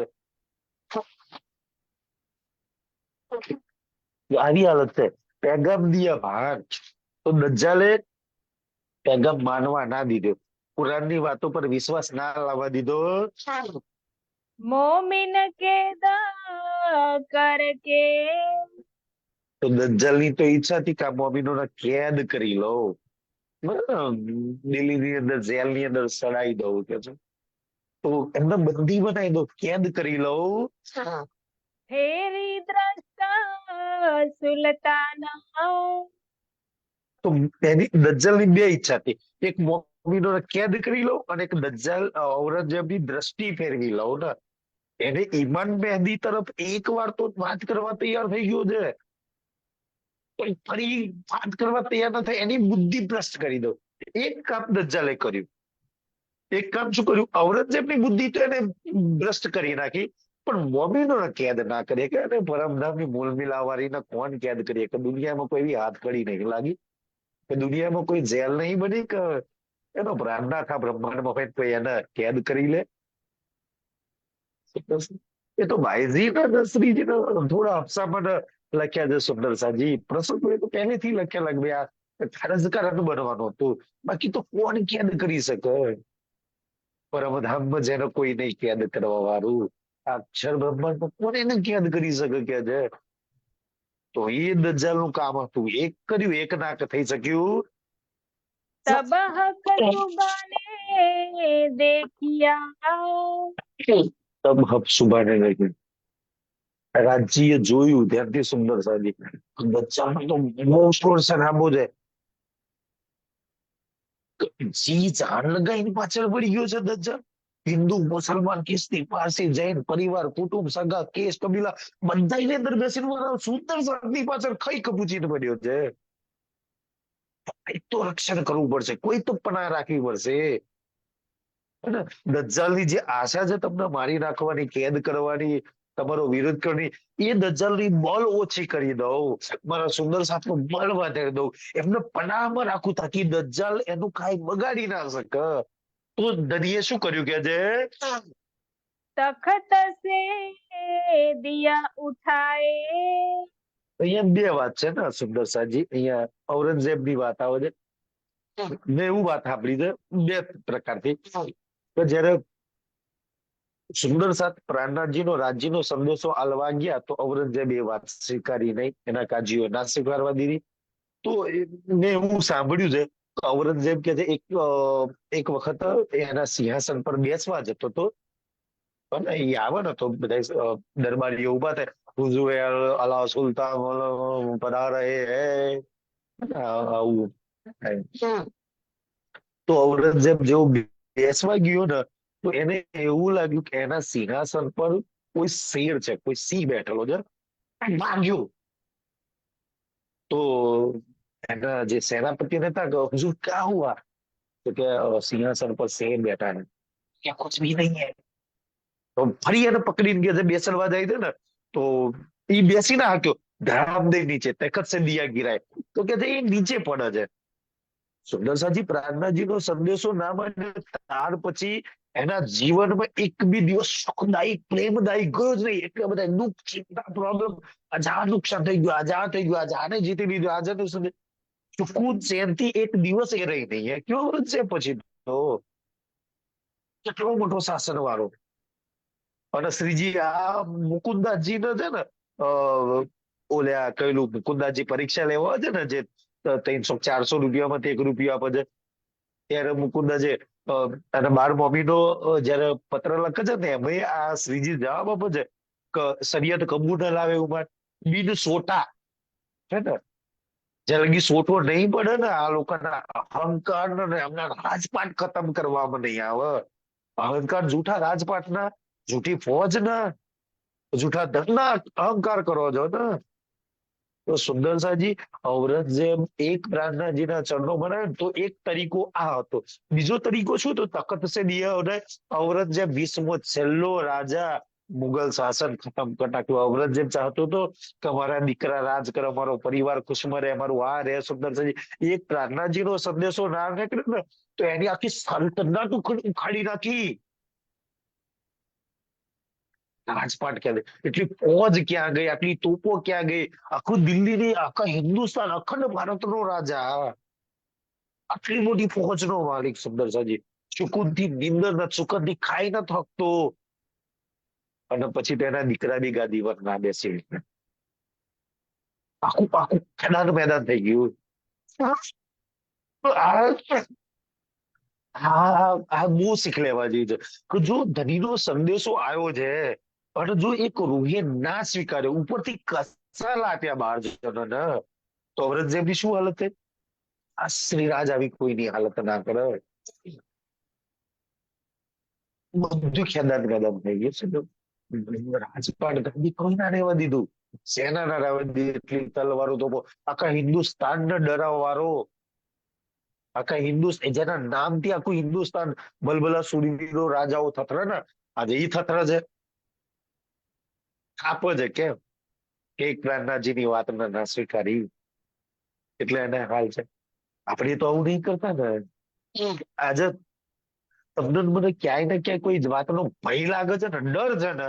આવી હાલત છે. પેગામ દિયા ભાન, તો દજ્જાલે પેગામ માનવા ના દીધો, કુરાનની વાતો પર વિશ્વાસ ના લાવવા દીધો. मोमिन के दा करके તો દજ્જાલની તો ઈચ્છા હતી કે આ મોમિનોને કેદ કરી લો, દિલ્હીની અંદર જેલની અંદર સડાઈ દઉં કે છે, તો એમને બંદી બનાવી દો, કેદ કરી લો. फेरी दृष्टा सुल्ताना તો એની દજ્જાલની બે ઈચ્છા હતી, એક મોમિનોને કેદ કરી લો અને એક દજ્જાલ ઔરંગઝેબની દ્રષ્ટિ ફેરવી લો ને. એને ઈમાન મહેદી તરફ એક વાર તો વાત કરવા તૈયાર થઈ ગયો છે, પણ ફરી વાત કરવા તૈયાર ન થાય, એની બુદ્ધિ ભ્રષ્ટ કરી દો. એક કામ દજ્જાલે કર્યું, એક કામ શું કર્યું, ઔરંગઝેબની બુદ્ધિ તો એને ભ્રષ્ટ કરી નાખી, પણ મોમિનોને કેદ ના કરીએ કે અને પરમધામની મૂલ મિલાવારીને કોણ કેદ કરીએ કે દુનિયામાં કોઈ એવી હાથકડી નહીં લાગી, કે દુનિયામાં કોઈ જેલ નહીં બની કે એનો પ્રાણ આખા બ્રહ્માંડમાં હોય તો એને કેદ કરી લે. એ તો ભાઈજી ને શ્રીજી ને થોડા અફસામાં લખ્યા છે સુંદરસાજી, પ્રસંગો એ તો પહેલેથી લખ્યા લાગે આ ફરજકારક બનવાનું હતું, બાકી તો કોણ કેદ કરી શકે? પરમધામમાં જેને કોઈ નહીં કેદ કરવા વાળું, આ અક્ષર બ્રહ્માંડમાં કોણ એને કેદ કરી શકે કે છે? તો એ દજ્જાલનું કામ હતું, એક કર્યું, એક ના થઈ શક્યું. तब हक सुबाने देखिया તબ હબ સુભાને લખ્યું, રાજ્ય જોયું ત્યારથી સુંદરસાજી દજ્જાલનો તો બહુ સોર્સ લાંબો છે, જી જાન લગાવીને પાછળ પડી ગયો છે દજ્જાલ. હિન્દુ, મુસલમાન, ખ્રિસ્તી, પારસી, જૈન, પરિવાર, કુટુંબ, સગા, કેસ, કબીલા બધાની અંદર બેસીને મારા સુંદરસાની પાછળ ખાઈ કપૂચીને પડ્યો છે. કંઈક તો રક્ષણ કરવું પડશે, કોઈ તો પનાહ રાખવી પડશે. દજ્જાલની જે આશા છે તમને મારી નાખવાની, કેદ કરવાની, તમારો વિરોધ કરવાની, એ દજ્જાલની બળ ઓછી કરી દઉં, મારા સુંદર સાથનું બળ વધારી દઉં, એમને પનાહમાં રાખું તાકી દજ્જાલ એનું કાંઈ બગાડી ના શકે. તો ધનીએ શું કર્યું કે છે, तख्त से दिया उठाए અહીંયા બે વાત છે ને સુંદરસાજી, અહીંયા ઔરંગઝેબની વાત આવે છે, મેં એવું વાત સાંભળી છે બે પ્રકારથી, કે જયારે સુંદરસાદ પ્રાણનાથજીનો રાજ્યનો સંદેશો આલવા ગયા તો ઔરંગઝેબ એ વાત સ્વીકારી નહીં, એના કાજીઓ ના સ્વીકારવા દીધી. તો મેં એવું સાંભળ્યું છે કે ઔરંગઝેબ કે છે એક વખત એના સિંહાસન પર બેસવા જતો હતો, અને એ આવે ને તો બધા દરબારીઓ ઉભા થાય, હુજુરે અલા સુલતાન પધારે હે, આવું. તો ઔરંગઝેબ જેવો બેસવા ગયો ને તો એને એવું લાગ્યું કે એના સિંહાસન પર કોઈ શેર છે, કોઈ સિંહ બેઠેલો છે, માગ્યું. તો એના જે સેનાપતિ હતા કે હુજુર ક્યાં હુઆ, તો કે સિંહાસન પર શેર બેઠા है, क्या कुछ भी नहीं है. તો ફરી એને પકડીને ગયા છે બેસવા જાય છે ને, તો એ બેસી ના હાક્યો, ધડામ દે નીચે, તખત સે દિયા ગિરાય, તો કે એ નીચે પડે છે. સુંદરસાજી પ્રાર્થનાજીનો સંદેશો ના માને ત્યાર પછી એના જીવનમાં એક બી દિવસ સુખદાયી પ્રેમદાયી ગયો જ નહીં. એટલા બધા દુઃખ, ચિંતા, પ્રોબ્લેમ, આ નુકસાન થઈ ગયું, આજે આ થઈ ગયું, આજે આને જીતી લીધું, આજે સુકૂન ચેનથી એક દિવસ એ રહી નહીં. કેવો વૃત છે પછી તો, કેટલો મોટો શાસન વાળો. અને શ્રીજી આ મુકુદાસજી ને છે ને ઓલ્યા કહેલું મુકુદાસજી પરીક્ષા લેવા છે ને, જે 300-400 રૂપિયામાં 1 રૂપિયો આપે છે, ત્યારે મુકુદાસજી અને 12 મોમીનો જયારે પત્ર લખે છે ને એમાં આ શ્રીજી જવાબ આપે છે કે શરીયત કબૂલ ન લાવે એવું બિન સોટા છે ને, જ્યાં લગી સોટો નહીં પડે ને આ લોકોના અહંકાર ને એમના રાજપાટ ખતમ કરવામાં નહીં આવે. અહંકાર જૂઠા રાજપાટના, જૂઠી ફોજના, જૂઠા ધનના અહંકાર કરો છો ને. તો સુંદરસાજી ઔરંગઝેબ એક પ્રાર્થનાજીના ચરણો બનાવે તો એક તરીકો આ હતો. બીજો તરીકો શું તો તખત સે દિયા ઔરંગઝેબ 20મો છેલ્લો રાજા, મુગલ શાસન ખતમ કરી નાખ્યું. ઔરંગઝેબ ચાહતો હતો કે અમારા દીકરા રાજ કરે, અમારો પરિવાર ખુશમાં રહે, અમારું આ રહે સુંદરસાજી. એક પ્રાર્થનાજીનો સંદેશો ના નીકળ્યો ને તો એની આખી સલ્તનત ઉખાડી નાખી. રાજપાટ ક્યાં ગઈ, એટલી ફોજ ક્યાં ગઈ, આટલી તોપો ક્યાં ગઈ, આખું દિલ્હીની, આખા હિન્દુસ્તાન, અખંડ ભારતનો રાજા, આટલી મોટી ફોજનો માલિક સુંદરસાજી સુકૂનથી નીંદર ન, સુકૂનથી ખાઈ ન થકતો. અને પછી તેના દીકરા બી ગાદી પર ના બેસી. આખું આખું ખેદાન મેદાન થઈ ગયું. આ આ બહુ શીખ લેવા જેવી છે કે જો ધનીનો સંદેશો આવ્યો છે અને જો એક રૂહે ના સ્વીકાર્યો, ઉપરથી કસાલા આપ્યા બહાર જનોને, તો ઔરંગઝેબની શું હાલત થઈ? આ શ્રીરાજ આવી કોઈની હાલત ના કરે. બધું ખેદાન મેદાન થઈ ગયું છે. રાજપાટ ગાદી કોઈ ના રહેવા દીધું, સેના ના રહેવા દીધી, એટલી તલવારો તો આખા હિન્દુસ્તાનને ડરાવવારો, આખા હિન્દુસ્તાન જેના નામથી આખું હિન્દુસ્તાન બલબલા સુરવીરો રાજાઓ થથરા ને, આજે ઈ થથરા છે. થાપ છે કેમ કે એક પ્રાણનાજીની વાત ના સ્વીકારી એટલે એને હાલ છે. આપણે તો આવું નહીં કરતા ને. આજે તમને ને મને ક્યાંય ને ક્યાંય કોઈ વાતનો ભય લાગે છે ને, ડર છે ને,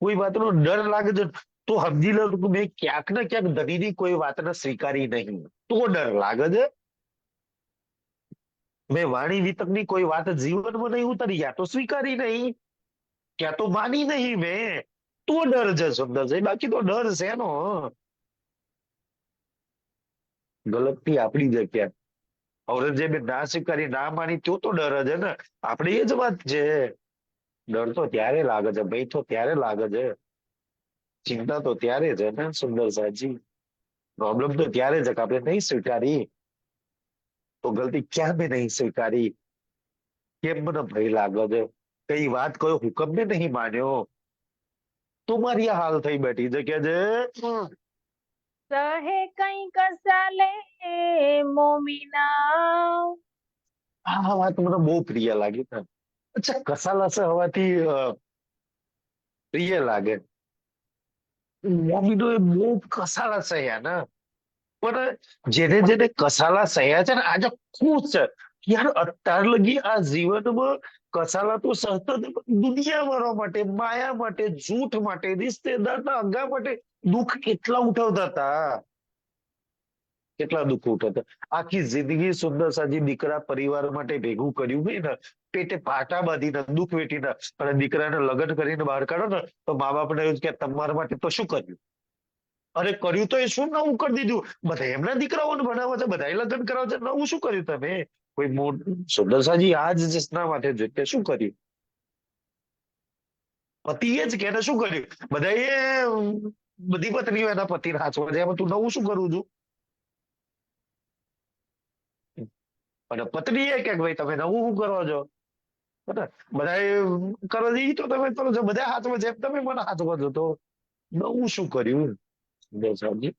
કોઈ વાતનો ડર લાગે છે તો સમજી લો કે મેં ક્યાંક ને ક્યાંક ધનીની કોઈ વાતને સ્વીકારી નહીં, તો ડર લાગે છે. મેં વાણી વિતકની કોઈ વાત જીવનમાં નહીં ઉતરી, યા તો સ્વીકારી નહીં, ક્યાં તો માની નહીં મેં, તો ડર છે સુંદર છે. બાકી તો ડર છે નો ગલતી આપણી જગ્યા. ઔરંગઝેબે ના સ્વીકારી, ના માની, તો ડર છે ને. આપણે એ જ વાત છે. ડર તો ત્યારે લાગે છે, ભય તો ત્યારે લાગે છે, ચિંતા તો ત્યારે છે ને સુંદર સાજી. પ્રોબ્લેમ તો ત્યારે છે કે આપણે નહીં સ્વીકારી. તો ગલતી ક્યાં મેં નહીં સ્વીકારી, કેમ મને ભય લાગે છે, કઈ વાત કયો હુકમ ને નહીં માન્યો, તો મારી આ હાલ થઈ બેઠી છે કે છે. સહે કઈ કસાલે મોમીના. આ વાત મને બહુ પ્રિય લાગી. અચ્છા, કસાલા હોવાથી પ્રિય લાગે. મોમીનો એ બહુ કસાલા સહ્યા ને, પણ જેને જેને કસાલા સહ્યા છે ને આજે ખુશ છે. યાર અત્યાર લગી આ જીવનમાં કસાલા તો સહતા જ, દુનિયા વાળા માટે, માયા માટે, જૂઠ માટે, રિશ્તેદારના અંગા માટે દુઃખ કેટલા ઉઠાવતા હતા, કેટલા દુઃખ ઉઠાવતા. આખી જિંદગી સુંદર સાજી દીકરા પરિવાર માટે ભેગું કર્યું હોય ને, પેટે પાટા બાંધીને દુઃખ વેઠીને અને દીકરાને લગ્ન કરીને બહાર કાઢો ને તો મા બાપને એવું કે તમારા માટે તો શું કર્યું? અરે કર્યું તો એ શું નવું કરી દીધું, બધા એમના દીકરાઓને ભણાવે છે, બધા લગ્ન કરાવે છે, નવું શું કર્યું તમે? કોઈ સુંદરસાજી આ જ જસના માટે જોઈ શું કર્યું? પતિએ જ કે શું કર્યું? બધા એ બધી પત્નીઓ એના પતિને હાચવા છે, એમાં તું નવું શું કરું છું? અને પત્ની એ કે ભાઈ તમે નવું શું કરો છો? બધા કરો છો ઈ તો તમે કરો છો, બધા હાથમાં છે તમે મને હાથમાં છો, તો નવું શું કર્યું? સાહેબજી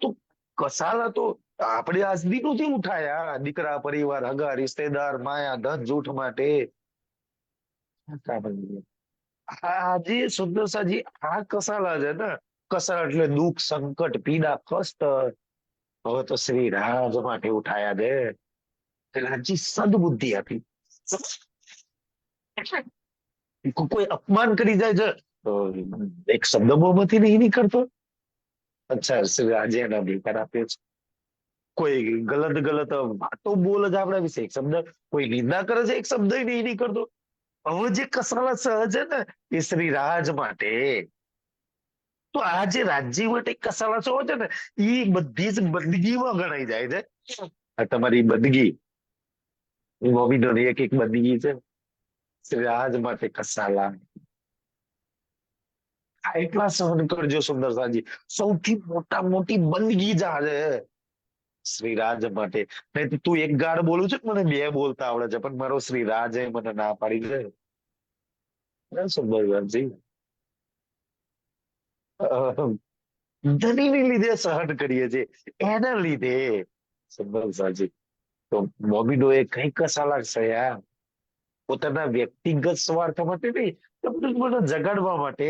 તો કસાલા તો આપણે આજથી નથી ઉઠાયા, દીકરા પરિવાર હગા રિશ્તેદાર માયા ધન જૂઠ માટે. આજે સુંદરસાજી આ કસાલા છે ને, કસાલા એટલે દુઃખ સંકટ પીડા કષ્ટ, હવે તો શ્રી રાજ માટે ઉઠાયા છે. રાજજી સદબુદ્ધિ આપી. કોઈ અપમાન કરી જાય છે તો એક શબ્દ મોંમાંથી નહીં નીકળતો. અચ્છા, શ્રી રાજે એના અધિકાર આપ્યો છે. કોઈ ગલત ગલત વાતો બોલે છે આપણા વિશે, એક શબ્દ કોઈ નિંદા કરે છે, એક શબ્દ નહીં નીકળતો. હવે જે કસાલા સહજ છે ને એ શ્રી રાજ માટે. તો આ જે રાજ્ય માટે કસાલા સહજ છે ને એ બધી જ બંદગીમાં ગણાઈ જાય છે. આ તમારી બંદગી, મોમીનોની એક એક બંદગી છે. શ્રી રાજ માટે કસાલા એટલા સહન કરજો સુંદરસાજી. સૌથી મોટી બંદગી જ આ છે શ્રીરાજ માટે. નહીં તું એક ગાળ બોલું છે, મને બે બોલતા આવડે છે, પણ મારો શ્રીરાજ મને ના પાડી છે. સુંદરજી ધનીને લીધે સહન કરીએ છીએ, એના લીધે સુંદરસાજી. તો મોમીનો એ કઈ કસાલા છે યાર. પોતાના વ્યક્તિગત સ્વાર્થ માટે નહીં, મને જગાડવા માટે,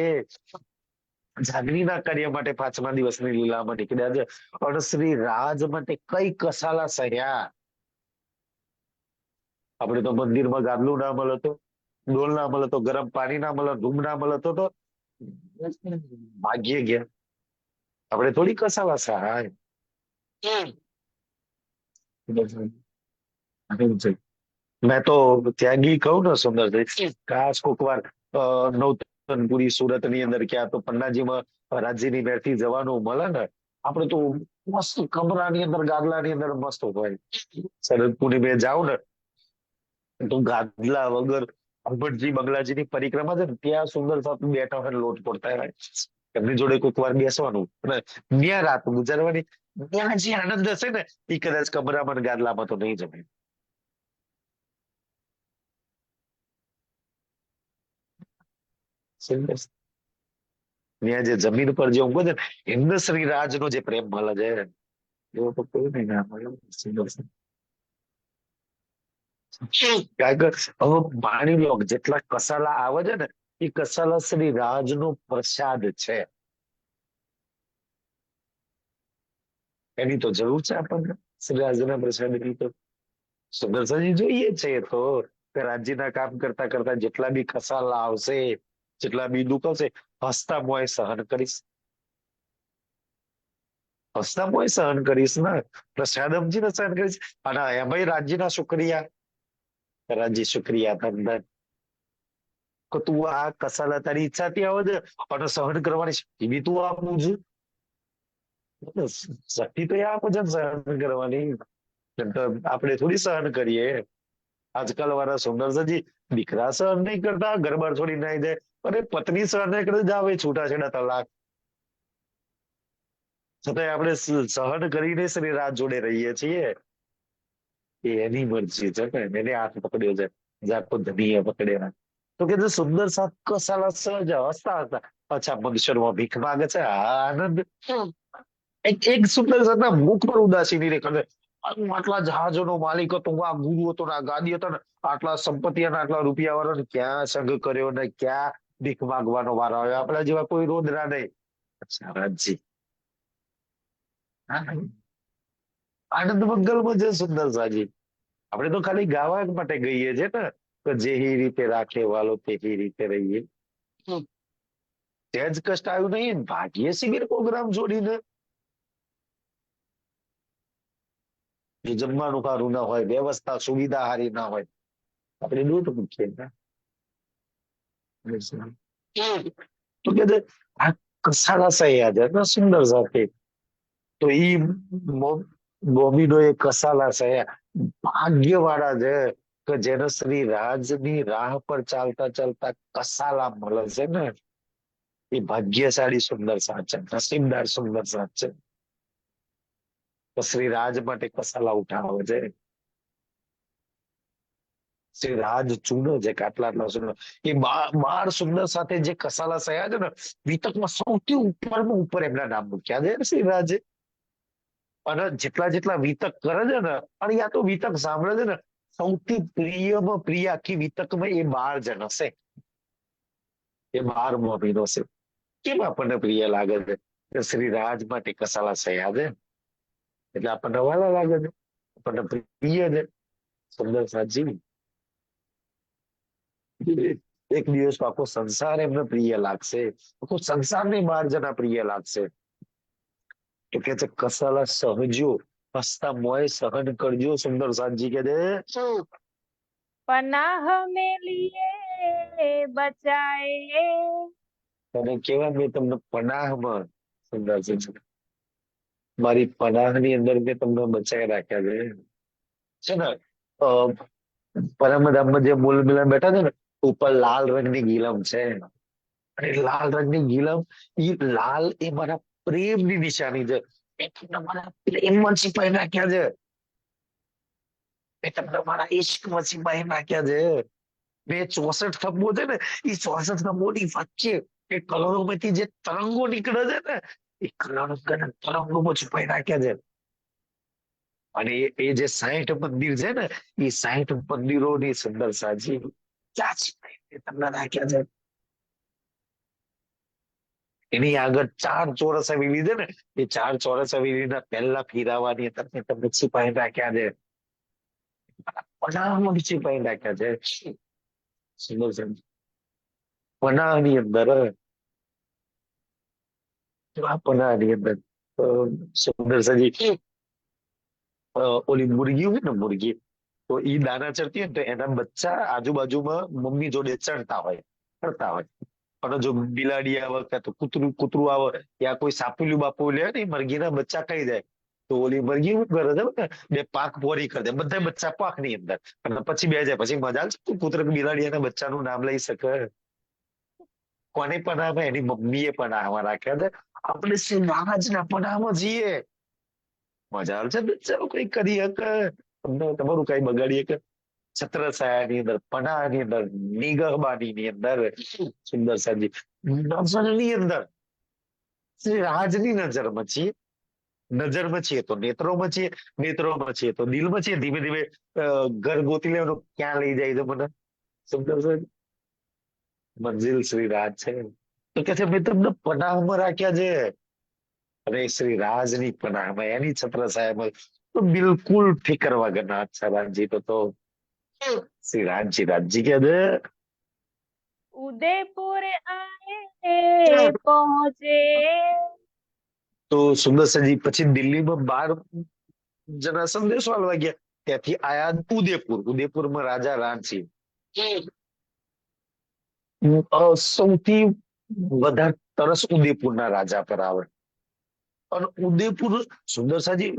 જાગણીના કાર્ય માટે 5મા દિવસની લીલામાં નીકળ્યા છે. અને શ્રી રાજ માટે કઈ કસાલા સહ્યા. આપણે તો મંદિરમાં ગાદલું ના મળતો, ડોલ ના મળતો, ગરમ પાણી ના મળે, ધૂમ ના મળતો, તો ભાગ્ય ગયા. આપણે થોડી કસાલા સહાય. મેં તો ત્યાગી કહું ને સુંદરજી, કાશ કોક વાર નવતનપુરી સુરત ની અંદર ક્યાં તો પન્નાજીમાં રાજ્યની મેરથી જવાનું મળે ને, આપણે તો મસ્ત કમરાની અંદર ગાદલાની અંદર મસ્ત હોય. શરદ પૂર્ણિમે જાવ ને તો ગાદલા વગર અંબટજી બંગલાજીની પરિક્રમા છે ને, ત્યાં સુંદર સાથે બેઠા હોય, લોટ પડતા હોય, એમની જોડે કોઈક વાર બેસવાનું અને ત્યાં રાત ગુજારવાની. ત્યાં જે આનંદ હશે ને એ કદાચ કમરામાં ને ગાદલામાં તો નહીં જમે. સુંદર. ત્યાં જે જમીન પર જે ઊંઘો છે ને, એમને શ્રી રાજનો જે પ્રેમ મળે છે એવો તો કોઈ નહીં ના મળે. સુંદર. કારણ કે હવે માની લો કે જેટલા કસાલા આવે છે ને, એ કસાલા શ્રી રાજનો પ્રસાદ છે. એની તો જરૂર છે આપણને, શ્રી રાજના પ્રસાદની તો. સુદર્શનજી જોઈએ છે તો કે રાજ્યના કામ કરતા કરતા જેટલા બી કસાલા આવશે, જેટલા બી દુઃખ આવશે, હસતા મોંએ સહન કરીશ. હસતા મોંએ સહન કરીશ ને, પ્રસાદ સમજીને સહન કરીશ. અને એમાંય રાજ્યના શુક્રિયા, રાજ્ય શુક્રિયા ધન કે તું આ કસાલા તારી ઈચ્છાથી આવે છે અને સહન કરવાની શક્તિ બી તું આપું છું. શક્તિ તો એ આપે છે ને સહન કરવાની. આપણે થોડી સહન કરીએ. આજકાલ વાળા સુંદરજી દીકરા સહન નહીં કરતા, ઘરબાર છોડી નાઈ જાય, અને પત્ની સહન નહીં કરે, જાવે છૂટાછેડા તલાક. છતાંય આપણે સહન કરીને શ્રી રાજ જોડે રહીએ છીએ. એ એની મરજી છે ને, એને હાથ પકડ્યો છે, જાકો ધનીએ પકડ્યા. તો કે સુંદર સાથ કસાલા સહજ હસતા હતા. અચ્છા, મગશરમાં ભીખ માંગે છે, આનંદ. એક સુંદર સાથના મુખ પર ઉદાસી નહીં કરે. હું આટલા જહાજોનો માલિક હતો, હું આ ગુરુ હતો ને આ ગાદી હતો ને, આટલા સંપત્તિ અને આટલા રૂપિયા વાળો ને ક્યાં સંગ કર્યો ને ક્યાં ભીખ માંગવાનો વારો આવ્યો. આપણા જેવા કોઈ રોદરા નહીં. અચ્છા રાજજી, આનંદ મંગલમાં છે સુંદર સાજી. આપણે તો ખાલી ગાવા માટે ગઈએ છે ને, કે જેહી રીતે રાખે વાલો તેહી રીતે રહીએ. ત્યાં જ કષ્ટ આવ્યું નહીં, ભાગ્ય શિબિર પ્રોગ્રામ છોડીને. જો જમવાનું સારું ના હોય, વ્યવસ્થા સુવિધા સારી ના હોય, આપણે દૂધ મૂકીએ. તો કે આ કસાલા સહ્યા છે સુંદર સાથે. તો ઈ બોબીનો એ કસાલા સહ્યા ભાગ્યવાળા છે કે જેને શ્રી રાજની રાહ પર ચાલતા ચાલતા કસાલા મળે છે ને, એ ભાગ્યશાળી સુંદર સાથ છે, નસીબદાર સુંદર સાથ છે. તો શ્રી રાજ માટે કસાલા ઉઠાવે છે. શ્રી રાજ ચૂનો છે કે આટલા આટલા સુંદર. એ 12 સુંદર સાથે જે કસાલા સહ્યા છે ને, વિતકમાં સૌથી ઉપરમાં ઉપર એમના નામ મૂક્યા છે શ્રી રાજે. અને જેટલા જેટલા વિતક કરે છે ને, અને યા તો વિતક સાંભળે છે ને, સૌથી પ્રિયમાં પ્રિય આખી વિતકમાં એ 12 જણ હશે. એ 12મો મહિનો છે. કેમ આપણને પ્રિય લાગે છે? કે શ્રી રાજ માટે કસાલા સહ્યા છે એટલે આપણને વાલા લાગે છે, આપણને પ્રિય છે. સુંદર સાજી એક દિવસ આખો સંસાર એમને પ્રિય લાગશે, આખો સંસારને 12 જણા પ્રિય લાગશે. તો કે છે કસાલા સહજો, હસતા મોંએ સહન કરજો. સુંદર સાજી કે છે પનાહ में लिए बचाए. તને કેવા મેં તમને પનાહમાં, સુંદર સાજી, મારી પનાહની અંદર મેં તમને બચાવી રાખ્યા છે ને. પરમધામમાં જે મૂળ મિલન બેઠા છે ને, ઉપર લાલ રંગની ગીલમ છે. અને લાલ રંગની ગીલમ, એ લાલ એ મારા પ્રેમની નિશાની છે. એ તમને મારા પ્રેમમાં છીપાઈ નાખ્યા છે. એ તમને મારા ઇશ્કમાં છીપાઈ નાખ્યા છે. બે 64 થપ્પો છે ને, એ 64 થપ્પોની વચ્ચે એ કલરોમાંથી જે તરંગો નીકળે છે ને, એ તરંગોમાં છુપાઈ નાખ્યા છે. અને એ જે 60 મંદિર છે ને, એ 60 મંદિરોની સુંદર સાજી ચાચી તમને રાખ્યા છે. એની આગળ 4 ચોરસ હવેલી છે ને, એ 4 ચોરસ હવેલીના પહેલા ફેરાવાની અંદર મેં તમને છુપાઈ રાખ્યા છે. પનાહમાં છુપાઈ રાખ્યા છે. સુંદર છે. પનાહની અંદર, આ પનાહની અંદર સુંદર સજી ઓલી મુરગી હોય ને, મુરગી, તો ઈ દાના ચરતી હોય ને, તો એના બચ્ચા આજુબાજુમાં મમ્મી જોડે ચડતા હોય, ફરતા હોય. પણ જો બિલાડી આવે કે તો કૂતરું કૂતરું આવે, યા કોઈ સાપુલ્યું બાપુ લે ને, એ મરઘીના બચ્ચા ખાઈ જાય, તો ઓલી મરઘી શું કરે છે, બે પાક પોરી કરી દે, બધા બચ્ચા પાક ની અંદર, અને પછી બે જાય. પછી મજા છે, કૂતરો કે બિલાડી એના બચ્ચાનું નામ લઈ શકે? કોને પનાહ? એની મમ્મીએ પનાહમાં રાખ્યા છે. આપણે શ્રીનાથના પનાહમાં જઈએ, મજા આવે છે. બચ્ચાઓ કઈ કરી શકે, તમને તમારું કઈ બગાડી શકે? છત્રછાયાની અંદર, પનાહની અંદર, નિગહબાનીની અંદર, સુંદર સાજી નજરની અંદર શ્રી રાજની નજરમાં છીએ. નજરમાં છીએ તો નેત્રોમાં છીએ, નેત્રોમાં છીએ તો દિલમાં છીએ. ધીમે ધીમે ઘર ગોતી લેવાનું, ક્યાં લઈ જાય છે મને. સુંદર સાજી મંજિલ શ્રી રાજ છે. તો કે છે મેં તમને પનાહમાં રાખ્યા છે, અને શ્રી રાજની પનાહમાં, એની છત્રછાયામાં તો બિલકુલ ફિકર વગરના અચ્છા રાજજી તો શ્રી રાજજી રાજજી કે છે. ઉદયપુર આए પહોંચે. તો સુંદર સજી પછી દિલ્હીમાં 12 જણા સંદેશો આલવા ગયા. ત્યાંથી આયા ઉદયપુર. ઉદયપુરમાં રાજા રાણસિંહ સૌથી વધારે તરસ ઉદયપુરના રાજા પર આવે. અને ઉદયપુર સુંદર સાજી,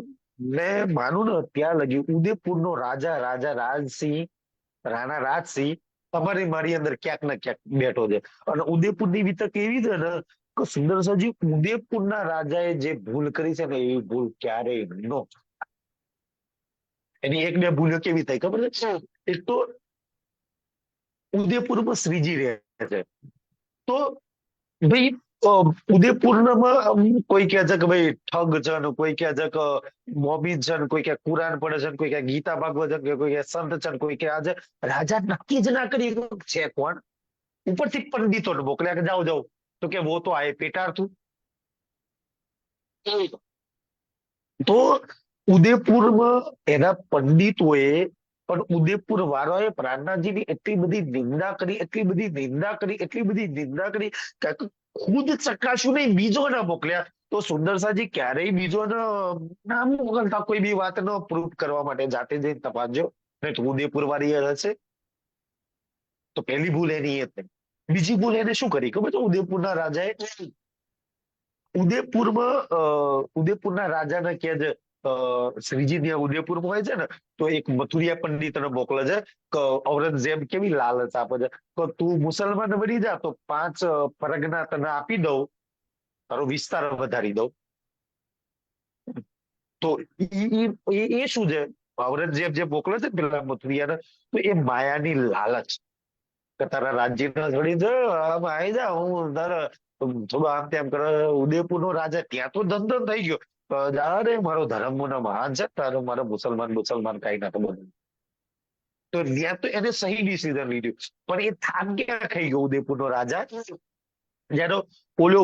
મેં માનું ને ત્યાં લગી ઉદયપુરનો રાજા રાજા રાજસિંહ, રાણા રાજસિંહ તમારી મારી અંદર ક્યાંક ને ક્યાંક બેઠો છે. અને ઉદયપુરની વિતક એવી છે ને કે સુંદર સાજી, ઉદયપુરના રાજાએ જે ભૂલ કરી છે ને, એવી ભૂલ ક્યારેય ન, એની એક બે ભૂલો કેવી થાય ખબર છે? એક તો ઉદયપુરમાં શ્રીજી રહે છે, તો ભાઈ ઉદયપુરમાં કોઈ કહે છે કે ભાઈ ઠગ છે ને, કોઈ કહે છે કે મોમીન છે ને, કોઈ કે કુરાન પડે છે ને, કોઈ કે ગીતા ભાગવત છે, કોઈ કે સંત છે ને, કોઈ કે આજે રાજા નક્કી જ ના કરી છે કોણ. ઉપરથી પંડિતોને મોકલ્યા કે જાઓ જાઓ, તો કે વો તો આએ પેટારતું. તો ઉદયપુરમાં એના પંડિતોએ પણ ઉદયપુર વાળાએ પ્રાણનાથજીની એટલી બધી નિંદા કરી, એટલી બધી નિંદા કરી, એટલી બધી નિંદા કરી કે ખુદ ચકાશું નહીં, બીજો ના મોકલ્યા. તો સુંદર સાજી ક્યારેય બીજો ના મોકલતા કોઈ બી વાતનો પ્રૂફ કરવા માટે, જાતે જઈને તપાસજો. નહીં તો ઉદયપુર વાળી હશે. તો પહેલી ભૂલ એની એ થઈ. બીજી ભૂલ એને શું કરી ખબર છે? ઉદયપુરના રાજાએ ઉદયપુરના રાજાને કે છે શ્રીજી ત્યાં ઉદયપુરમાં હોય છે ને, તો એક મથુરિયા પંડિતને મોકલે છે કે ઔરંગઝેબ કેવી લાલચ આપે છે કે તું મુસલમાન બની જા તો 5 પરગના તને આપી દઉં, તારો વિસ્તાર વધારી દઉં. તો એ શું છે? ઔરંગઝેબ જે મોકલે છે પેલા મથુરિયાને, તો એ માયાની લાલચ કે તારા રાજ્યના થોડી છે, આમ આવી જા, હું તારા થોડું આમ તેમ કરે. ઉદયપુરનો રાજા ત્યાં તો ધંધો થઈ ગયો, અરે મારો ધર્મ મહાન છે, તારો મારો મુસલમાન મુસલમાન કઈ ના બધું. તો ત્યાં તો એને સહી ડિસિઝન લીધું. પણ એ થાક ક્યાં ખાઈ ગયો ઉદયપુરનો રાજા, જયારે ઓલો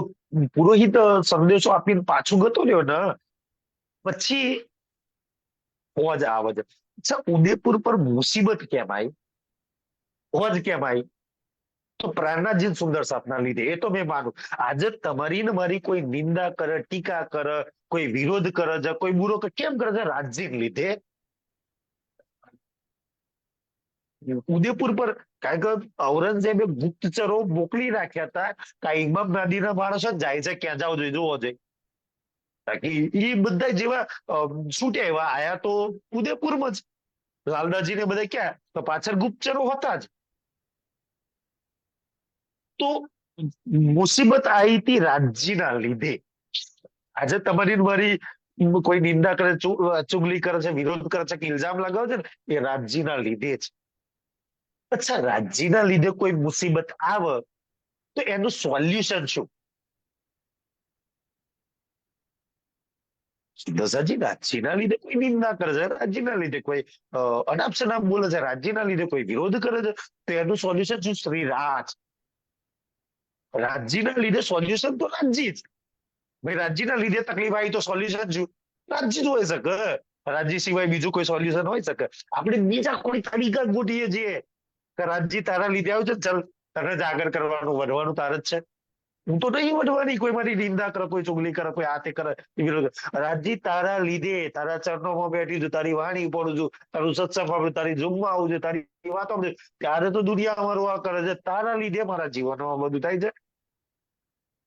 પુરોહિત સંદેશો આપીને પાછું ગતો રહ્યો ને, પછી ફોજ આવે છે. અચ્છા, ઉદયપુર પર મુસીબત કેમ આવી, ફોજ કેમ આવી? તો પ્રાણનાથજી સુંદર સાપના લીધે, એ તો મેં માનું. આજે તમારી ને મારી કોઈ નિંદા કરે, ટીકા કરે, કોઈ વિરોધ કરે છે, કોઈ બુરો કેમ કરે છે? રાજજી લીધે. ઉદયપુર પર કારણ કે ઔરંગઝેબે ગુપ્તચરો મોકલી રાખ્યા હતા કે ઇમામ નાદીના માણસો જાય છે, ક્યાં જાવ જોઈએ, જોવો જોઈએ. એ બધા જેવા છૂટ્યા એવા આયા તો ઉદયપુરમાં જ. લાલદાજી ને બધા ક્યાં, તો પાછળ ગુપ્તચરો હતા જ. તો મુસીબત આવી હતી રાજજીના લીધે. આજે તમારી મારી કોઈ નિંદા કરે, ચુગલી કરે છે, વિરોધ કરે છે, કે ઇલ્ઝામ લગાવે છે ને, એ રાજજીના લીધે જ. અચ્છા, રાજજીના લીધે કોઈ મુસીબત આવે તો એનું સોલ્યુશન શું? દશાજી રાજ્યના લીધે કોઈ નિંદા કરે છે, રાજ્યના લીધે કોઈ અનાપશનાપ નામ બોલે છે, રાજ્યના લીધે કોઈ વિરોધ કરે છે, તો એનું સોલ્યુશન શું? શ્રી રાજ. રાજ્યના લીધે સોલ્યુશન તો રાજ્ય જ. ભાઈ રાજ્યના લીધે તકલીફ આવી તો સોલ્યુશન શું? રાજ્ય જ હોય શકે. રાજ્ય સિવાય બીજું કોઈ સોલ્યુશન હોય શકે? આપણે બીજા કોઈ તરીકા જ ગોતીએ છીએ કે રાજ્ય તારા લીધે આવ્યું છે, ચલ તને જ આગળ કરવાનું, વધવાનું તારે જ છે. હું તો નહીં વધવાની. કોઈ મારી નિંદા કરે, કોઈ ચુગલી કરે, કોઈ આ તે કરે. રાજ્ય તારા લીધે, તારા ચરણોમાં બેઠી છું, તારી વાણી પડું છું, તારું સત્સંગ, તારી જમવા આવું છે, તારી વાતો ત્યારે તો દુનિયા મારું આ કરે છે. તારા લીધે મારા જીવનમાં બધું થાય છે.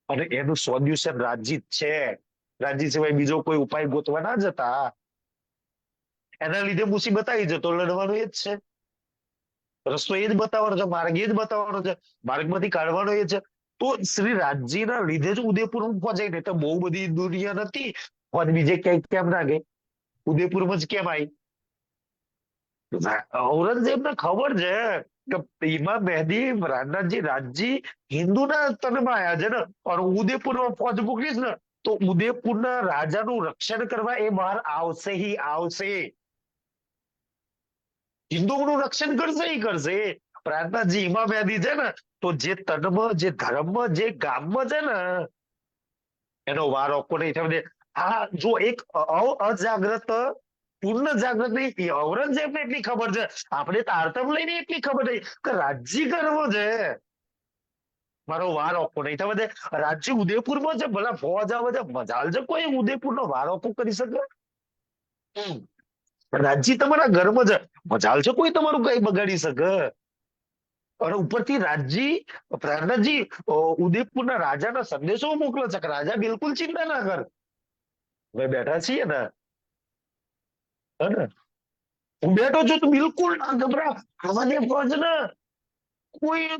અને એનું સોલ્યુશન રાજ્ય જ છે. રાજ્ય સિવાય બીજો કોઈ ઉપાય ગોતવા ના જતા. એના લીધે મુસીબત આવી જતો લડવાનું એ જ છે. રસ્તો એ જ બતાવવાનો છે, માર્ગ એ જ બતાવવાનો છે, માર્ગમાંથી કાઢવાનો એ છે. તો શ્રી રાજ્યના લીધે જ ઉદયપુર પહોંચાય ને. તો બહુ બધી દુનિયા નથી પણ બીજે ક્યાંક કેમ ના ગઈ? ઉદયપુરમાં જ કેમ આવી? ઔરંગઝેબને ખબર છે કે ઇમામ મહેદી રાણાજી રાજજી હિન્દુના તનમાં આવ્યા છે ને, અને ઉદયપુરમાં ફોજ મોકલીશ ને તો ઉદયપુરના રાજાનું રક્ષણ કરવા એ બહાર આવશે ही આવશે. હિન્દુઓનું રક્ષણ કરશે ही કરશે. પ્રાર્થનાજી ઇમામ મહેદી છે ને, તો જે તનમાં, જે ધર્મમાં, જે ગામમાં છે ને, એનો વારો કોઈ નહીં થાય. આ જો એક અજાગ્રત, પૂર્ણ જાગૃત નહીં. ઔરંગઝેબને એટલી ખબર છે, આપણે તારતમ લઈને એટલી ખબર નહીં કે રાજ્ય કરવો છે, મારો વાર ઓકો નહીં થવા દે. રાજ્ય ઉદયપુરમાં છે, ભલા ફોજ આવે છે, મજાલ છે, કોઈ ઉદયપુરનો વાર ઓકો કરી શકે? રાજ્ય તમારા ઘરમાં છે, મજાલ છે, કોઈ તમારું કઈ બગાડી શકે? અને ઉપરથી રાજ્ય પ્રાણજી ઉદયપુરના રાજાના સંદેશો મોકલે છે કે રાજા બિલકુલ ચિંતા ના કર, હવે બેઠા છીએ ને, હે ને, હું બેઠો છું તો બિલકુલ ના ગભરા. આવાને ફોજ ને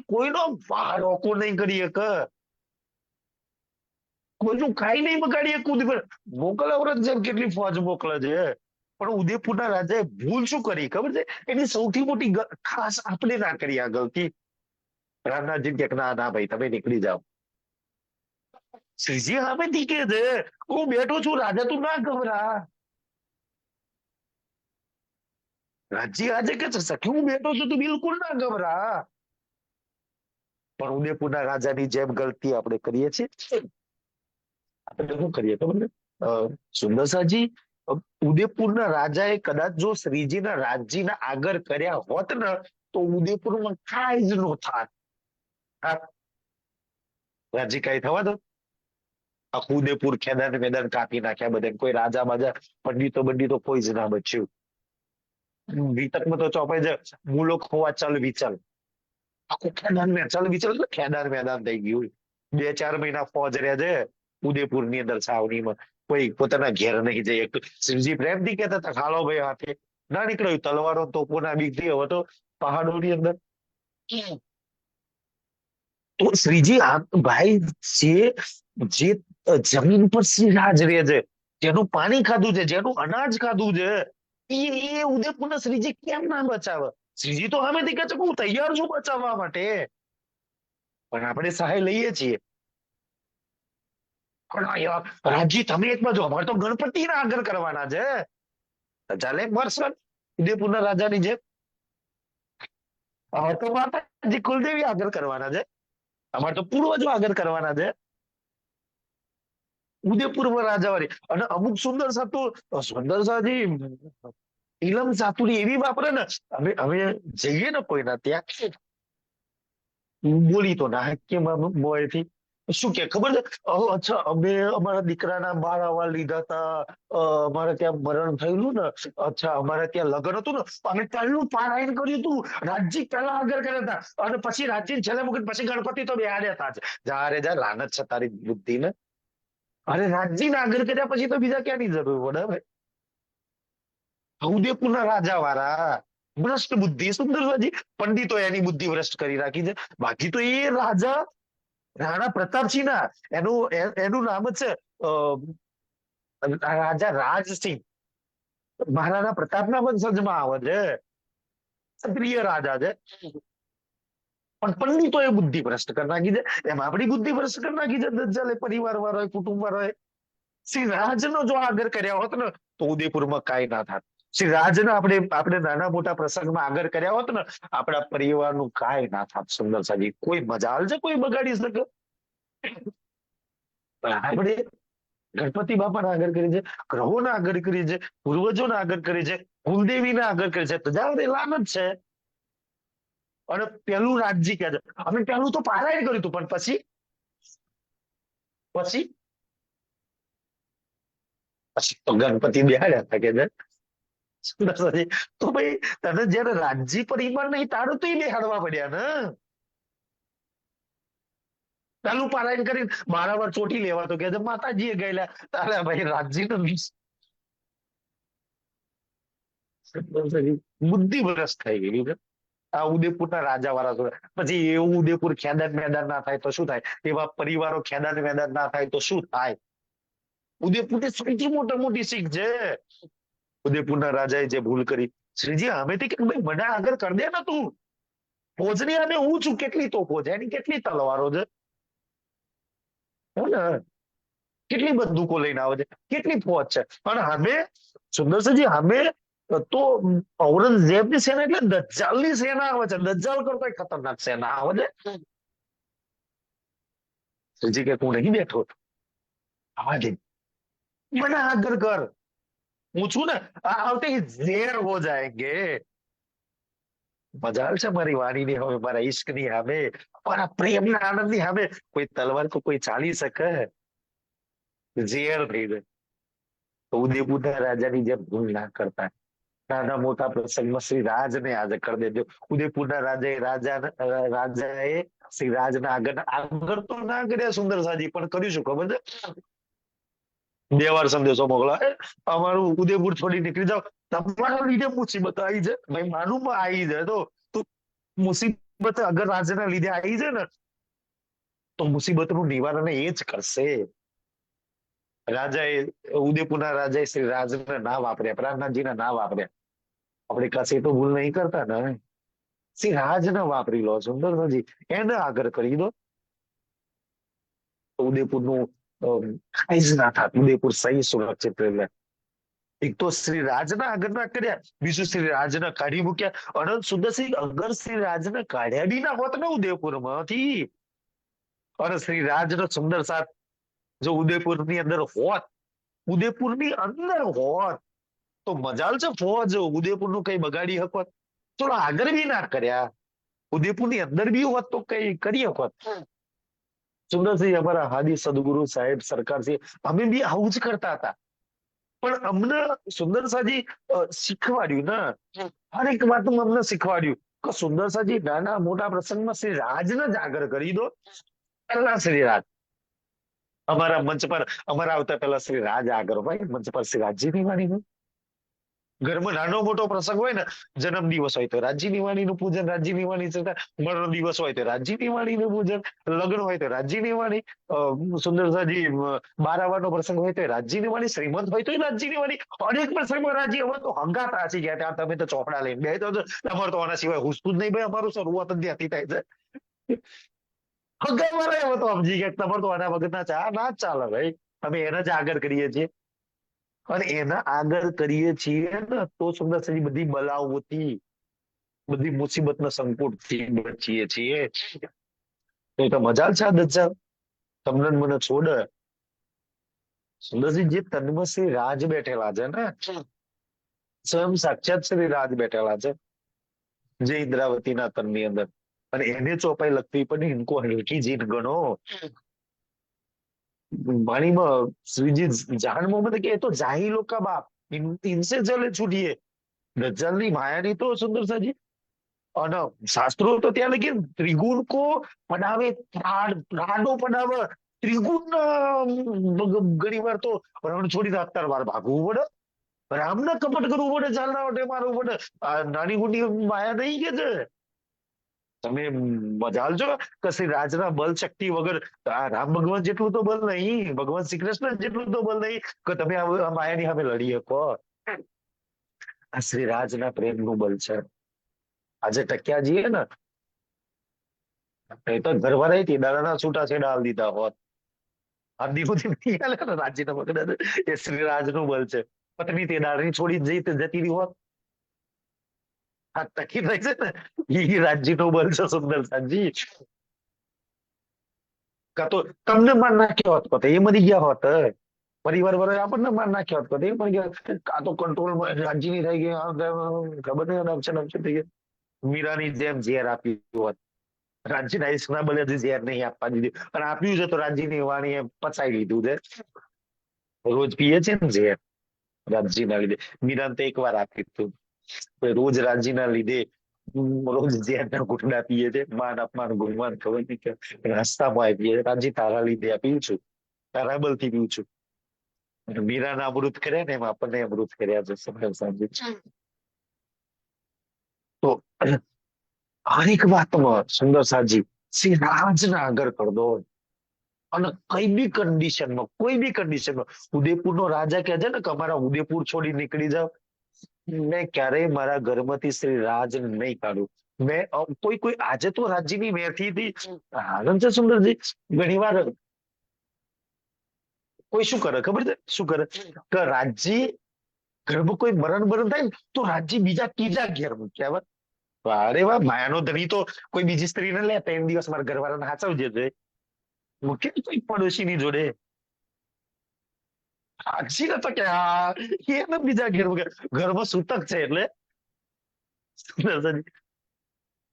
કોઈનો વાર ઓકો નહીં કરી શકે, કોઈનું કાંઈ નહીં બગાડી શકે. ઉદયપુર મોકલે ઔરંગઝેબ કેટલી ફોજ મોકલે છે, પણ ઉદયપુરના રાજાએ ભૂલ શું કરી ખબર છે? એની સૌથી મોટી ખાસ આપણે ના કરી આ ગલતી. રામનાથજી કે ના ના ભાઈ તમે નીકળી જાઓ. શ્રીજી સામેથી કે છે હું બેઠો છું રાજા, તું ના ગભરા. રાજ્ય આજે કે છે સખી હું બેઠો છું, તું બિલકુલ ના ગભરા. પણ ઉદયપુરના રાજાની જેમ ગલતી આપણે કરીએ છીએ. આપણે શું કરીએ ખબર ને, સુંદરસાજી ઉદયપુરના રાજાએ કદાચ જો શ્રીજીના રાજ્યના આગળ કર્યા હોત ને તો ઉદયપુરમાં કાંઈ જ નો થાત. રાજ્ય કાંઈ થવા દો? આખું ઉદયપુર ખેદાન મેદાન કાપી નાખ્યા બધા. કોઈ રાજા બાજા પંડિતો બંડિતો કોઈ જ ના બચ્યું. વિતકમાં તો ચોપાઈ જાય મૂલો ખોવા ચલ વિચલ. આખું ખેદાન મેં ચલ વિચલ એટલે ખેદાન મેદાન થઈ ગયું. 2-4 મહિના ફોજ રહ્યા છે ઉદયપુરની અંદર છાવણીમાં. કોઈ પોતાના ઘેર નહીં જઈ શકતું. શિવજી પ્રેમથી કહેતા હતા ખાલો ભાઈ હાથે ના નીકળ્યું, તલવારો તોપોના બીકથી હવે તો પહાડોની અંદર. તો શ્રીજી ભાઈ જે જમીન પર શ્રી રાજ રહે છે, જેનું પાણી ખાધું છે, જેનું અનાજ ખાધું છે, એ ઉદયપુરના શ્રીજી કેમ ના બચાવે? શ્રીજી તો સામેથી કહે છે કે હું તૈયાર છું બચાવવા માટે, પણ આપણે સહાય લઈએ છીએ. રાજજી તમે એક બાજુ, અમારે તો ગણપતિ ના આગળ કરવાના છે. ચાલે વર્ષ ઉદયપુરના રાજાની જેમ હવે તો માતાજી કુલદેવી આગળ કરવાના છે, અમારે તો પૂર્વજો આગળ કરવાના છે. ઉદયપુરમાં રાજાવાળી અને અમુક સુંદર સાજી ઇલમ ચાતુરી એવી વાપરે ને, અમે જઈએ ને કોઈના ત્યાં બોલી તો ના કે મોએથી શું કે ખબર છે, અચ્છા અમે અમારા દીકરાના 12 આવા લીધા હતા, અમારે ત્યાં મરણ થયેલું ને, અચ્છા અમારે ત્યાં લગ્ન હતું ને, અમે પહેલું પારાયણ કર્યું હતું, રાજજી પહેલા આગળ કર્યા હતા, અને પછી રાજજી છેલ્લે મૂકીને પછી ગણપતિ તો બેહાડ્યા હતા. જા રે જા, લાનત છે તારી બુદ્ધિ ને. અરે રાજજી ના આગળ કર્યા પછી તો બીજા ક્યાંની જરૂર પડે ભાઈ? ઉદયપુરના રાજા વાળા ભ્રષ્ટ બુદ્ધિ. સુંદરજી પંડિતો એની બુદ્ધિ ભ્રષ્ટ કરી રાખી છે. બાકી તો એ રાજા રાણા પ્રતાપસિંહ ના એનું નામ જ છે રાજા રાજસિંહ. મહારાણા પ્રતાપના વંશજમાં આવે છે, ક્ષત્રિય રાજા છે. પણ પંડિતો એ બુદ્ધિ ભ્રષ્ટ કરી નાખી છે. એમ આપણી બુદ્ધિ ભ્રષ્ટ કરી નાખી છે. દજ્જાલે પરિવાર વાળો હોય, કુટુંબ વાળો હોય. શ્રી રાજનો જો આગળ કર્યા હોત ને તો ઉદયપુરમાં કાંઈ ના થાત. શ્રી રાજના આપણે નાના મોટા પ્રસંગમાં આગળ કર્યા હોત ને આપણા પરિવારનું કાંઈ ના થાત. સુંદર સાજી કોઈ મજાલ છે કોઈ બગાડી શકે? પણ આપણે ગણપતિ બાપાના આગળ કરી છે, ગ્રહોના આગળ કરી છે, પૂર્વજોના આગળ કરી છે, કુલદેવીના આગળ કરી છે, પ્રજાપતિ લાલચ છે. અને પેલું રાજજી કે છે અમે પેલું તો પારાયણ કર્યું હતું, પણ પછી પછી પછી તો ગણપતિ બેહાડ્યા હતા કે છે. સુંદરસાજી, તો ભાઈ તને જયારે રાજજી પરિવાર નહીં તારું તો બેહાડવા પડ્યા ને. પેલું પારાયણ કરી મારા વાર ચોટી લેવા તો કે છે માતાજીએ ગયેલા તારે ભાઈ રાજજી નો બુદ્ધિ ભ્રષ્ટ થઈ ગઈ છે. આ ઉદયપુરના રાજા વાળા પછી એવું ઉદયપુર ખેદાન મેદાન ના થાય તો શું થાય? એવા પરિવારો ખેદાન મેદાન ના થાય તો શું થાય? ઉદયપુર સૌથી મોટી શીખ છે. ઉદયપુરના રાજાએ જે ભૂલ કરી, શ્રીજી હમેથી કે ભાઈ મને આગળ કર દે ને તું. ફોજની અને હું છું, કેટલી તોપો છે એની, કેટલી તલવારો છે, હે ને? કેટલી બંદૂકો લઈને આવે છે, કેટલી ફોજ છે. અને અમે સુંદરસિંહજી અમે તો ઔરંગઝેબની સેના એટલે દજ્જાલની સેના આવે છે. દજ્જાલ કરતા ખતરનાક સેના આવે છે. શ્રીજી કે હું નહીં બેઠો, આવા દે મને આગળ કર, હું છું ને. આવતે ઝેર હો જાયંગે. મજાલ છે મારી વાણીની હવે, મારા ઈશ્કની હવે, મારા પ્રેમના આનંદની હવે કોઈ તલવાર તો કોઈ ચાલી શકે? ઝેર થઈ જાય. તો ઉદયપુરના રાજાની જેમ ભૂલ ના કરતા. નાના મોટા પ્રસંગમાં શ્રી રાજને આજે કરી દેજો. ઉદયપુરના રાજાએ શ્રી રાજના આગળ તો ના કર્યા સુંદર સાજી, પણ કર્યું શું ખબર છે? 2 વાર સંદેશો મોકલાય અમારું ઉદયપુર છોડી નીકળી જાઓ, તમારા લીધે મુસીબત આવી છે. ભાઈ માનું આવી જાય તો મુસીબત અગર રાજના લીધે આવી છે ને તો મુસીબતનું નિવારણ એ જ કરશે. રાજાએ ઉદયપુરના રાજાએ શ્રી રાજના ના વાપર્યા, પ્રાણનાથજીના ના વાપર્યા. આપણે કશે તો ભૂલ નહીં કરતા ને. શ્રી રાજના વાપરી લો સુંદરજી, એને આગળ કરી દો. ઉદયપુરનું કાંઈ જ ના થાત. ઉદયપુર સહી સુરક્ષિત રહે. એક તો શ્રી રાજના આગળ ના કર્યા, બીજું શ્રી રાજના કાઢી મૂક્યા. અનંત સુંદરસિંહ અગર શ્રી રાજના કાઢ્યા બી ના હોત ને ઉદયપુરમાંથી, અને શ્રી રાજનો સુંદર સાથ જો ઉદયપુરની અંદર હોત, ઉદયપુરની અંદર હોત તો મજાલ છે ફોજ ઉદયપુરનું કઈ બગાડી શકત? થોડા આગળ બી ના કર્યા, ઉદયપુરની અંદર બી હોત તો કઈ કરી શકત. સુંદરસિંહ અમારા હાદી સદગુરુ સાહેબ સરકારસિંહ અમે બી આવું જ કરતા હતા. પણ અમને સુંદરસાજી શીખવાડ્યું ને, હરેક વાતમાં અમને શીખવાડ્યું કે સુંદરસાજી નાના મોટા પ્રસંગમાં શ્રી રાજને જ આગળ કરી દો. પહેલા શ્રી રાજ અમારા મંચ પર અમારા આવતા પહેલા શ્રી રાજ આગળ હોય, મંચ પર શ્રી રાજજીની વાણી હોય. ઘરમાં નાનો મોટો પ્રસંગ હોય ને, જન્મ દિવસ હોય તો રાજજીની વાણીનું પૂજન, રાજજીની વાણી થતા, મરણ દિવસ હોય તો રાજજીની વાણીનું પૂજન, લગ્ન હોય તો રાજજીની વાણી, સુંદરસાજી બારાવાનો પ્રસંગ હોય તો રાજજીની વાણી, શ્રીમંત હોય તો રાજજીની વાણી. અનેક પ્રસંગમાં રાજજી હવે તો હંગાત આસી ગયા ત્યાં તમે તો ચોપડા લઈને બેઠો છો. તમારે તો આના સિવાય હુસતું જ નહીં ભાઈ, અમારું શરૂઆત જ ત્યાંથી થાય છે. હગાવાળા એવો તો સમજી ગયા તમારે તો આના વગરના ચા ના જ ચાલે ભાઈ, અમે એને જ આગળ કરીએ છીએ. અને એના આગળ કરીએ છીએ ને તો સુંદરસિંહ બધી બલાઓથી, બધી મુસીબતના સંકટથી બચીએ છીએ. તો મજાલ છે આ દજ્જાલ તમને મને છોડે. સુંદરસિંહ જે તનમાં શ્રી રાજ બેઠેલા છે ને, સ્વયં સાક્ષાત શ્રી રાજ બેઠેલા છે જે ઇન્દ્રાવતીના તનની અંદર, અને એને ચોપાઈ લગતી પણ ઇनको હલકી જીત ગણો. वाणीમાં શ્રીજી જાન મોહમ્મદ કે એ તો જાહિલો કા બાપ, ઇનસે ચલે છૂટીએ. દજ્જાલની માયાની તો સુંદર સાજી, અને શાસ્ત્રો તો ત્યાં લગી ત્રિગુણ કો પડાવે, ત્રાડો પડાવે. ત્રિગુણ ઘણી વાર તો રણ છોડીને 17 વાર ભાગવું પડે, રામને કપટ કરવું પડે, ચાલના વટે મારવું પડે. આ નાની મોટી માયા નહીં કે છે. તમે મજાલ છો કે શ્રી રાજના બલ શક્તિ વગર રામ ભગવાન જેટલું તો બલ નહીં, ભગવાન શ્રી કૃષ્ણ જેટલું તો બલ નહીં કે તમે આ માયાની સામે લડી શકો. આ શ્રી રાજના પ્રેમનું બલ છે. આજે ટક્યા જઈએ ને એ તો ઘરવાળાથી દાદાના છૂટા છેડા હાલ દીધા હોત. હદી સુધી નહીં હાલે ને રાજીને પકડે ને, એ શ્રીરાજનું બળ છે. પત્ની તે દાડની છોડી જતી રહી હોત, આ ટકી રહી છે ને, એ રાજ્યનું બળ છે સુંદરસાજી. કાં તો તમને માર નાખ્યો હોત તો એ મરી ગયા હોત, પરિવાર વાળા આપણને માર નાખ્યો હોત તો એ મરી ગયા. કાં તો કંટ્રોલ રાજ્યની થઈ ગઈ, ખબર નહીં નવશે થઈ ગઈ. મીરાની જેમ ઝેર આપ્યું હોત, રાજ્યના ઈશ્વરના બળે ઝેર નહીં આપવા દીધું, અને આપ્યું છે તો રાજ્યની વાણીએ પચાવી લીધું છે. રોજ પીએ છે ને ઝેર રાજ્યના લીધે. મીરાને તો એકવાર આપ્યું હતું, રોજ રાજ્યના લીધે રોજ ઝેરના ઘૂંટડા પીએ છે. માન અપમાન ગુણમાન ખબર નહીં કે રસ્તામાં પીએ છે. રાજ્ય તારા લીધે પીવું છું, તારા બળથી પીવું છું. મીરાના અમૃત કર્યા ને એમ આપણને અમૃત કર્યા છે સમજી. તો હરેક વાતમાં સુંદર સાજી શ્રી રાજના આગળ કર દો, અને કઈ બી કન્ડિશનમાં, કોઈ બી કન્ડિશનમાં. ઉદયપુરનો રાજા કહે છે ને કે અમારા ઉદયપુર છોડી નીકળી જાવ, મેં ક્યારેય મારા ઘરમાંથી શ્રી રાજ નહીં કાઢું. મેં કોઈ આજે તો રાજ્યની મેથી થી આનંદ છે સુંદરજી. ઘણી વાર કોઈ શું કરે ખબર છે, શું કરે કે રાજ્ય ઘરમાં કોઈ મરણ થાય ને તો રાજ્ય બીજા ત્રીજા ઘેર મૂક્યા. અરે વાહ, માયાનો ધણી તો કોઈ બીજી સ્ત્રીને લે, 3 દિવસ મારા ઘરવાળાને હાચવજે છે, મૂકે કોઈ પડોશીની જોડે. સાચી નતો કે એને બીજા ઘેર મૂકે. ઘરમાં સૂતક છે એટલે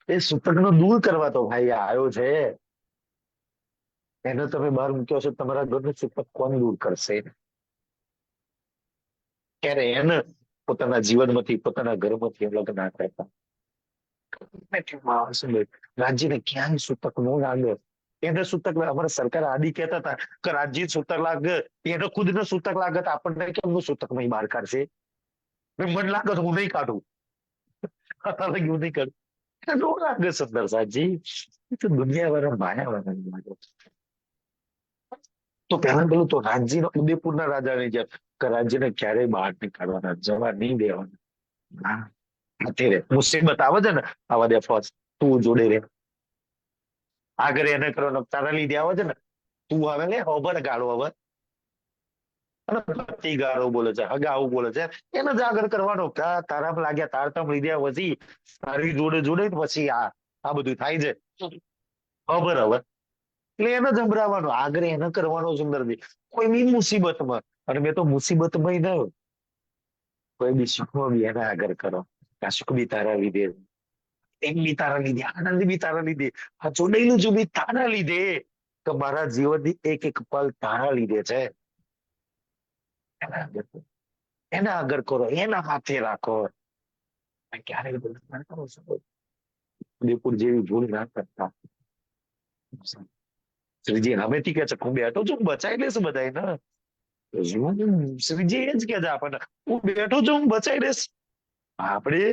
એ સૂતકનો દૂર કરવા તો ભાઈ આવ્યો છે. એને તમે બહાર મૂક્યો છો, તમારા ઘરનું સૂતક કોણ દૂર કરશે? ક્યારે એને પોતાના જીવનમાંથી, પોતાના ઘરમાંથી અલગ ના કરતા. રાજ્યને ક્યાંય સૂતક નો લાગે. એને સૂતક અમારા સરકાર આદિ કહેતા હતા કે રાજ્ય સૂતક લાગે, એને ખુદ ને સૂતક લાગે તો આપણને કેમનું સૂતક નહીં બહાર કાઢશે? મને લાગે હું નહીં કાઢું, હું નહીં કાઢું. નો લાગે સુંદર સાજી, તો દુનિયા વાળા માયા વાળા લાગે. તો પહેલા પેલું તો રાજ્યનો ઉદયપુરના રાજાને જેમ કે રાજ્યને ક્યારેય બહાર નહીં કાઢવાના, જવા નહીં દેવાના. અત્યારે મુસીબત આવે છે ને, આવા દે ફોજ, તું જોડે રે. આગળ એને કરવાનો તારા લીધે આવે છે ને, તું હવે લે હોબર ગાળો હવે, અને પતિ ગાળો બોલે છે, હગાવું બોલે છે, એને જ આગળ કરવાનો. તારા લાગ્યા તાર તમ લીધે પછી તારી જોડે જોડે પછી આ બધું થાય છે ખબર હવે. એટલે એને જંભરાવાનો, આગળ એને કરવાનો સુંદરજી. કોઈ બી મુસીબતમાં, અને મેં તો મુસીબતમાં ના કોઈ બી સુખમાં બી એને આગળ કરો. આ સુખ બી તારા લીધે, એમ બી તારા લીધે, આનંદ બી તારા લીધે, આ જોડાયેલું જો બી તારા લીધે, કે મારા જીવનની એક એક પલ તારા લીધે છે. એના આગળ કરો, એના હાથે રાખો. ક્યારેય ના કરો ઉદયપુર જેવી ભૂલ ના કરતા. શ્રીજી હમેથી કે છે હું બેઠો છું, બચાવી લેશ બધા. શ્રીજી એ જ કે છે આપણને, હું બેઠો છું, હું બચાવી લેશ. આપણે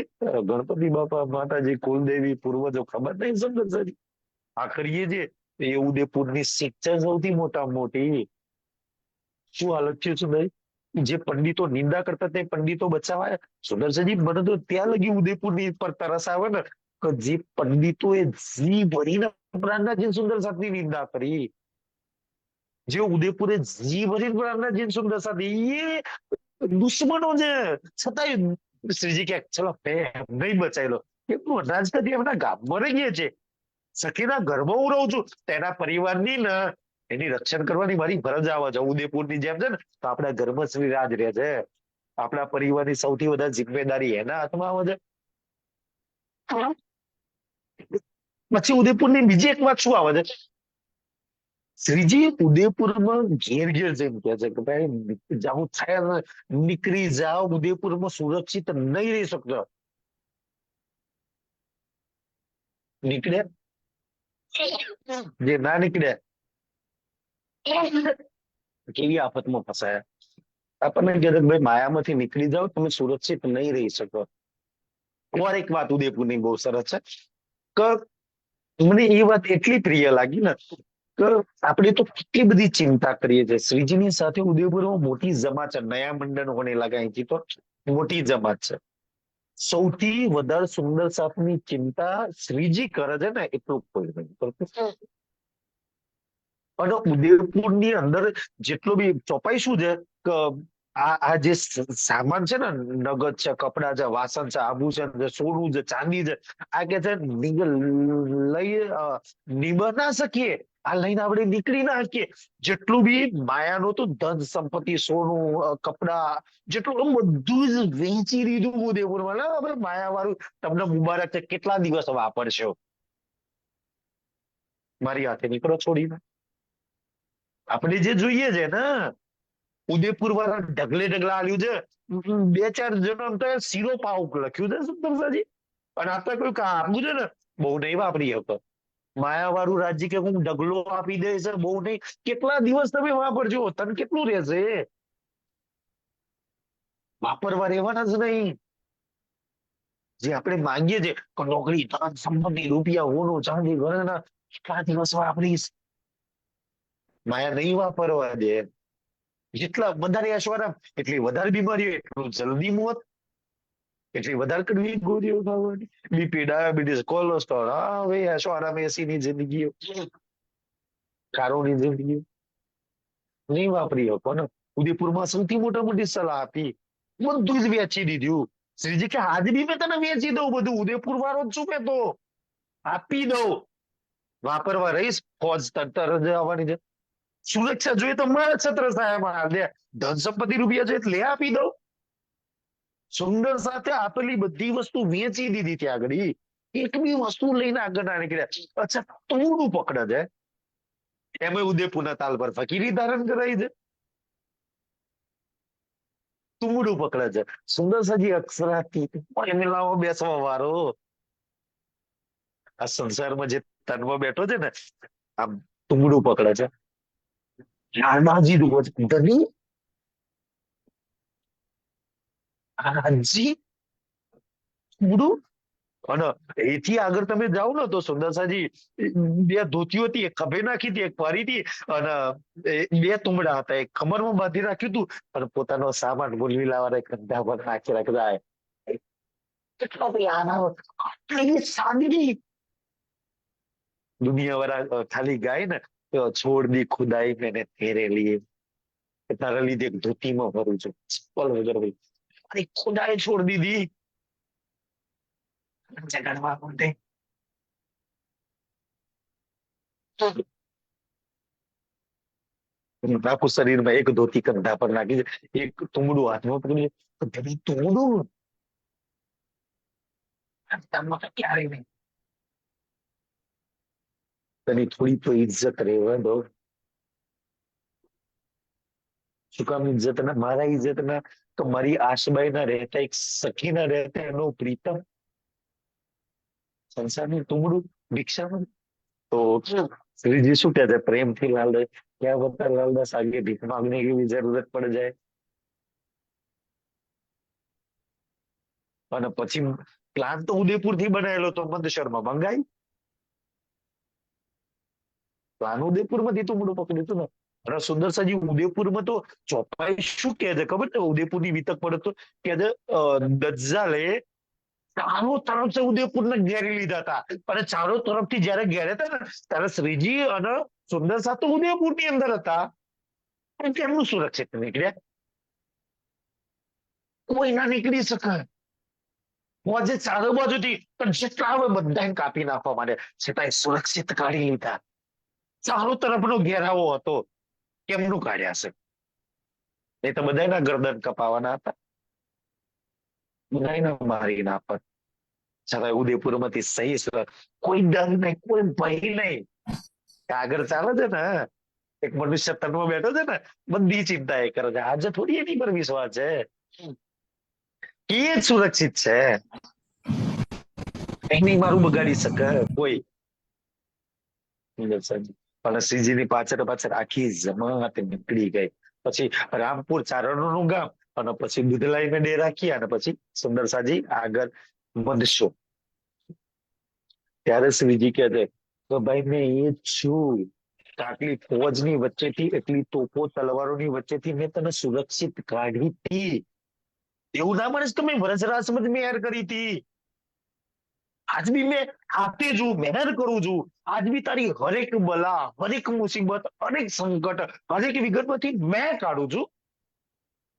ગણપતિ બાપા, માતાજી, કુલદેવી, પૂર્વજો ખબર નહીં સમજ આ કરીએ છે એ ઉદયપુરની શિક્ષા સૌથી મોટા મોટી. શું હાલત થયું છે ભાઈ? જે પંડિતો નિંદા કરતા તે પંડિતો બચાવાય. સુદર્શનજી મને તો ત્યાં લગી ઉદયપુરની પર તરસ આવે ને કે જે પંડિતોએ જી ભરીને પ્રાણનાથજી સુંદર સાથની નિંદા કરી, જે ઉદયપુરે જી ભરીને પ્રાણનાથજી સુંદર સાથે, એ દુશ્મનો છે. છતાંય શ્રીજી કે ચલો નહીં બચાવેલો, એટલું રાજગતિ એમના ગામમાં રહી છે, સખીના ઘરમાં હું રહું છું, તેના પરિવારની ને એની રક્ષણ કરવાની મારી ફરજ આવે છે. ઉદયપુરની જેમ છે ને તો આપણા ઘરમાં શ્રી રાજ રહે છે, આપણા પરિવારની સૌથી વધારે જિમ્મેદારી એના હાથમાં આવે છે. પછી ઉદયપુરની બીજી એક વાત શું આવે છે, શ્રીજી ઉદયપુરમાં ઘેર ઘેર જેમ કે છે કે ભાઈ જાવું થાય નીકળી જાઓ, ઉદયપુરમાં સુરક્ષિત નહીં રહી શકતો. નીકળે જે ના નીકળે કેવી આફતમાં ફસાયા. આપણને કહે છે ભાઈ માયામાંથી નીકળી જાઓ, તમે સુરક્ષિત નહીં રહી શકો. और એક વાત ઉદયપુરની બહુ સરસ છે કે મને એ વાત એટલી પ્રિય લાગી ને કે આપણે તો કેટલી બધી ચિંતા કરીએ છીએ. શ્રીજીની સાથે ઉદયપુરમાં મોટી જમાત છે, નયા મંડળ હોને લગા, અહીંથી તો મોટી જમાત છે. સૌથી વધારે સુંદર સાપની ચિંતા શ્રીજી કરે છે ને એટલું કોઈ નહીં કરતું. અને ઉદયપુરની અંદર જેટલો બી ચોપાઈ શું છે કે આ જે સામાન છે ને, નગદ છે, કપડા છે, વાસણ છે, આભૂષણ છે, સોનું છે, ચાંદી છે, આ કે છે લઈ નિભા ના શકીએ, આ લઈને આપણે નીકળી ના શકીએ. જેટલું બી માયાનું તો ધન સંપત્તિ, સોનું, કપડા, જેટલું બધું જ વેચી દીધું ઉદયપુરમાં. આપણે માયા વાળું તમને મુબારક છે, કેટલા દિવસ વાપરશો? મારી હાથે નીકળો છોડીને. આપણે જે જોઈએ છે ને, ઉદયપુર વાળા ઢગલે ઢગલા આલ્યું છે. 2-4 જણ તો શીરો પાવ લખ્યું છે સુંદરસાજી. અને આ તો કોઈ આપવું છે ને, બહુ નહીં વાપરી શકો. માયા વાળું રાજ્ય કે હું ઢગલો આપી દે છે, બહુ નહીં. કેટલા દિવસ તમે વાપરજો? તને કેટલું રહેશે? વાપરવા રહેવાના જ નહીં. જે આપણે માંગીએ છીએ કે નોકરી, ધન, સંપત્તિ, રૂપિયા, હોનું, ચાંદી, ઘરેણા, કેટલા દિવસ વાપરીશ? માયા નહીં વાપરવા દે. જેટલા વધારે ऐश्वर्या એટલી વધારે બીમારીઓ, એટલું જલ્દી મોત, એટલી વધારે કડવી ગોળીઓ ખાવાની. BP, diabetes, cholesterol. હા ભાઈ, ऐश्वर्या એસીની જિંદગીઓ, કારોની જિંદગીઓ નહીં વાપરી શકો ને. ઉદયપુરમાં સૌથી મોટી સલાહ આપી, બધું જ વેચી દીધું. શ્રીજી કે આજ બી મેં તને વેચી દઉં બધું. ઉદયપુર વાળો જ છું મેં તો, આપી દઉં. વાપરવા રહીશ, ફોજ તરત જ આવવાની છે. સુરક્ષા જોઈએ તો મારા છત્ર છાયામાં લે. ધન સંપત્તિ રૂપિયા જોઈએ લે, આપી દઉં. સુંદર સાથે આપેલી બધી વસ્તુ વેચી દીધી ત્યાં આગળ. એક બી વસ્તુ લઈને આગળ ના નીકળ્યા. અચ્છા, તોડું પકડે છે, એમાં ઉદયપુરના તાલ પર ફકીરી ધારણ કરાઈ છે. તુમડું પકડે છે. સુંદર સાજી અક્ષરાથી એને લાવો બેસવા વાળો. આ સંસારમાં જે તનમાં બેઠો છે ને, આમ તુમડું પકડે છે. નાનાજી ધની હાજી તુમડું. અને એથી આગળ તમે જાઓ ને તો સુંદરસાજી 2 ધોતીઓ હતી, એક ખભે નાખી હતી, એક ફરીથી, અને 2 તુમડા હતા, એક કમરમાં બાંધી રાખ્યું હતું, અને પોતાનો સામાન બોલવી લાવવાના કંધા પર નાખી રાખતા. કેટલો ભાઈ આના આટલી સાદગી. દુનિયા વાળા ખાલી ગાય ને તો છોડ દી ખુદાઈ મેને તેરે લીએ, તારા લીધે એક ધોતીમાં ફરું છું, ચપ્પલ વગર ભાઈ. અરે ખુદાએ છોડ દીધી જગાડવા માટે. આખું શરીરમાં એક ધોતી કંધા પર નાખી છે, એક તુમડું હાથમાં પકડી છે. તુમડું ક્યારે નહીં. તને થોડી તો ઇજ્જત રહેવા દો. શું કામ ઇજ્જત ના? મારા ઇજ્જત ના તો મારી આશબાઈ ના રહેતા, એક સખી ના રહેતા, એનો પ્રીતમ સંસારનું તુમડું ભિક્ષામાં. તો શ્રીજી શું કહે છે? પ્રેમથી લાલ દે. ક્યાં બતા લાલદાસ આગે ભીખ માંગने की भी जरूरत पड़ जाए. અને પછી પ્લાન તો ઉદયપુર થી બનાવેલો તો મંદસરમાં મંગાઈ. પ્લાન ઉદયપુર માંથી તુમડું પકડ્યું હતું ને. અને સુંદર સાજી ઉદયપુરમાં તો ચોપાઈ શું કહે છે ખબર છે? ઉદયપુરની વિતક પડે તો કે છે દજ્જાલે ચારો તરફ ઉદયપુરને ઘેરી લીધા હતા. અને ચારો તરફથી જયારે ઘેરે હતા ને, ત્યારે શ્રીજી અને સુંદર સા તો ઉદયપુરની અંદર હતા. પણ કેમનું સુરક્ષિત નીકળ્યા? કોઈ ના નીકળી શકે. જે ચારો બાજુથી પણ જેટલા આવે બધાને કાપી નાખવા માંડે, છતાંય સુરક્ષિત કાઢી લીધા. ચારો તરફનો ઘેરાવો હતો. કેમનું કાઢ્યા છે? એ તો બધાના ગરદન કપાવાના હતા, બધાને મારી નાખત. છતાં ઉદયપુરમાંથી સહી કોઈ ડર નહીં, કોઈ ભય નહીં. આગળ ચાલે છે ને, એક મનુષ્ય તનમાં બેઠો છે ને, બધી ચિંતા એ કરે છે. આજે થોડી એની પર વિશ્વાસ છે. એ જ સુરક્ષિત છે. એની મારું બગાડી શકે કોઈ. અને શ્રીજીની પાછળ પાછળ આખી જમાત નીકળી ગઈ. પછી રામપુર ચારણોનું ગામ, અને પછી દૂધલાઈને ડે રાખી, અને પછી સુંદરસાજી આગળ વધશો. ત્યારે શ્રીજી કહે છે કે ભાઈ મેં એ જ છું. આટલી ફોજની વચ્ચેથી, એટલી તોપો તલવારોની વચ્ચેથી મેં તને સુરક્ષિત કાઢી હતી. એવું ના માનીશ કે મેં વરસરાસમાં જ મેર કરી હતી. આજ બી મેં હાથે છું, મહેનત કરું છું, આજ બી તારી હરેક બલા, હરેક મુસીબત, હરેક સંકટ, હરેક વિગતમાંથી મેં કાઢું છું.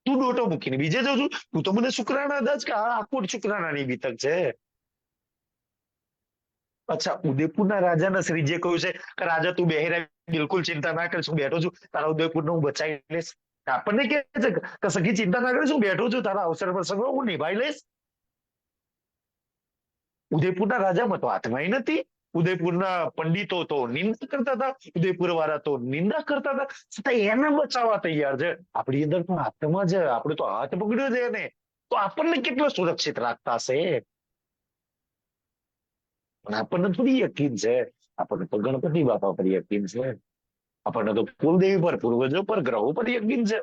તું ડોટો મૂકીને બીજે જઉં છું. તું તો મને શુક્રાણા દસ કે આ આખું શુક્રાણાની બીતક છે. અચ્છા, ઉદયપુરના રાજાના શ્રીજીએ કહ્યું છે કે રાજા તું બેહી બિલકુલ ચિંતા ના કરીશ, હું બેઠો છું, તારા ઉદયપુરને હું બચાવી લઈશ. આપણને કે છે કે સખી ચિંતા ના કરીશ, હું બેઠો છું, તારા અવસર પ્રસંગો હું નિભાઈ લઈશ. ઉદયપુરના રાજામાં તો હાથમાં નથી. ઉદયપુરના પંડિતો તો નિંદા કરતા હતા, ઉદયપુર વાળા તો નિંદા કરતા હતા, છતાં એને બચાવવા તૈયાર છે. આપણી અંદર તો હાથમાં છે, આપણે તો હાથ પકડ્યો છે એને, તો આપણને કેટલો સુરક્ષિત રાખતા હશે. પણ આપણને થોડી યકીન છે. આપણને તો ગણપતિ બાપા પર યકીન છે, આપણને તો કુલદેવી પર, પૂર્વજો પર, ગ્રહો પર યકીન છે.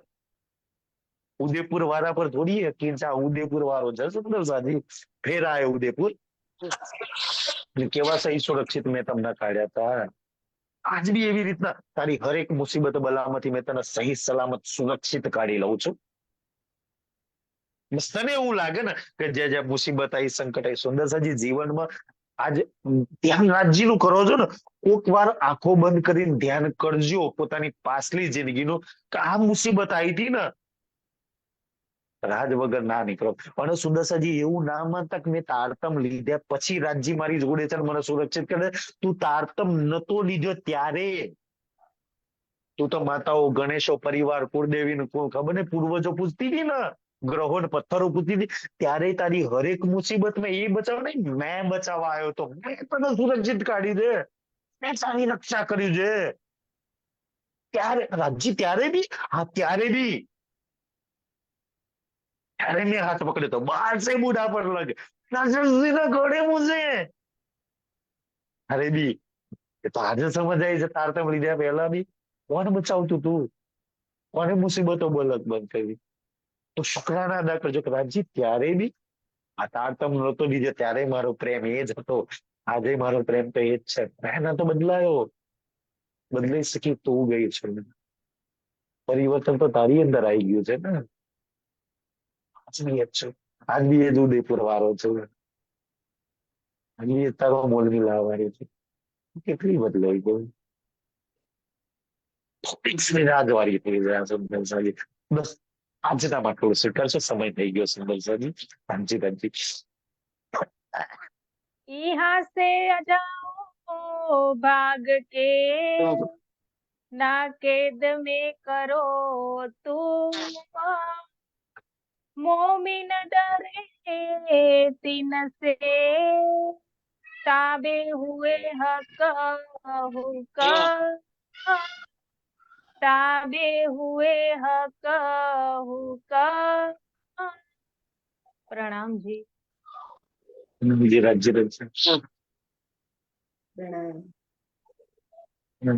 ઉદયપુર વાળા પર થોડી યકીન છે. આ ઉદયપુર વાળો છે સુંદર સાજી, ફેરાય ઉદયપુર. કેવા સહી સુરક્ષિત મેં તમને કાઢ્યા હતા. આજ બી એવી રીતના તારી હરેક મુસીબત બલામાંથી મેં તને સહી સલામત સુરક્ષિત કાઢી લઉં છું. બસ તને એવું લાગે ને કે જે મુસીબત આવી, સંકટ આવી, સુંદર સાજી જીવનમાં આજ ધ્યાન રાજ્યનું કરો છો ને, કોક વાર આંખો બંધ કરીને ધ્યાન કરજો પોતાની પાછલી જિંદગીનું, કે આ મુસીબત આવી હતી ને, રાજ વગર ના નીકળો. પણ સુદર્શનજી એવું ના માનતા કે મેં તારતમ લીધા પછી રાજજી મારી જોડે છે ને મને સુરક્ષિત કરે. તું તારતમ નતો લીધો ત્યારે, તું તો માતાઓ, ગણેશો, પરિવાર, કુળદેવી ખબર ને પૂર્વજો પૂછતી હતી ને, ગ્રહો ને પથ્થરો પૂછતી હતી, ત્યારે તારી હરેક મુસીબત મેં એ બચાવ નહીં, મેં બચાવવા આવ્યો તો, મેં તને સુરક્ષિત કાઢી દે, મેં તારી રક્ષા કર્યું છે. ત્યારે રાજજી, ત્યારે બી, હા ત્યારે બી, ત્યારે મેં હાથ પકડ્યો તો, બાર से बूढ़ा पर लग ના ઘોડે મુझे, અરે બી એ તો આજે સમજ આવી છે. તારતમ લીધા પહેલા બી કોણ બચાવતું તું, કોને મુસીબતો બલક બંધ કરી. તો શુક્રાના અદા કરજો કે રાજજી ત્યારે બી આ તારતમ નહોતો લીધો ત્યારે મારો પ્રેમ એ જ હતો, આજે મારો પ્રેમ તો એ જ છે. મેં તો બદલાયો, બદલાઈ શકી તું ગઈ છે. પરિવર્તન તો તારી અંદર આવી ગયું છે ને. આજ બી એ જ છે, આજ બી એ જ ઉદયપુર વાળો છે, આજ બી એ તારો મોલની લાવવાની છે. કેટલી બદલાઈ ગઈ, ટોપિક્સની રાજવારી થઈ ગયા છે સંસારી. બસ આજના માટે થોડું સ્વીકારશો, સમય થઈ ગયો છે સંસારી. હાજી હાજી. यहाँ से आ जाओ भाग के, ना कैद में करो तुम, मोमिन डरे तीन से, ताबे हुए हक हुक, ताबे हुए हक हुक। प्रणाम जी। જી રાજ્ય प्रणाम। હમ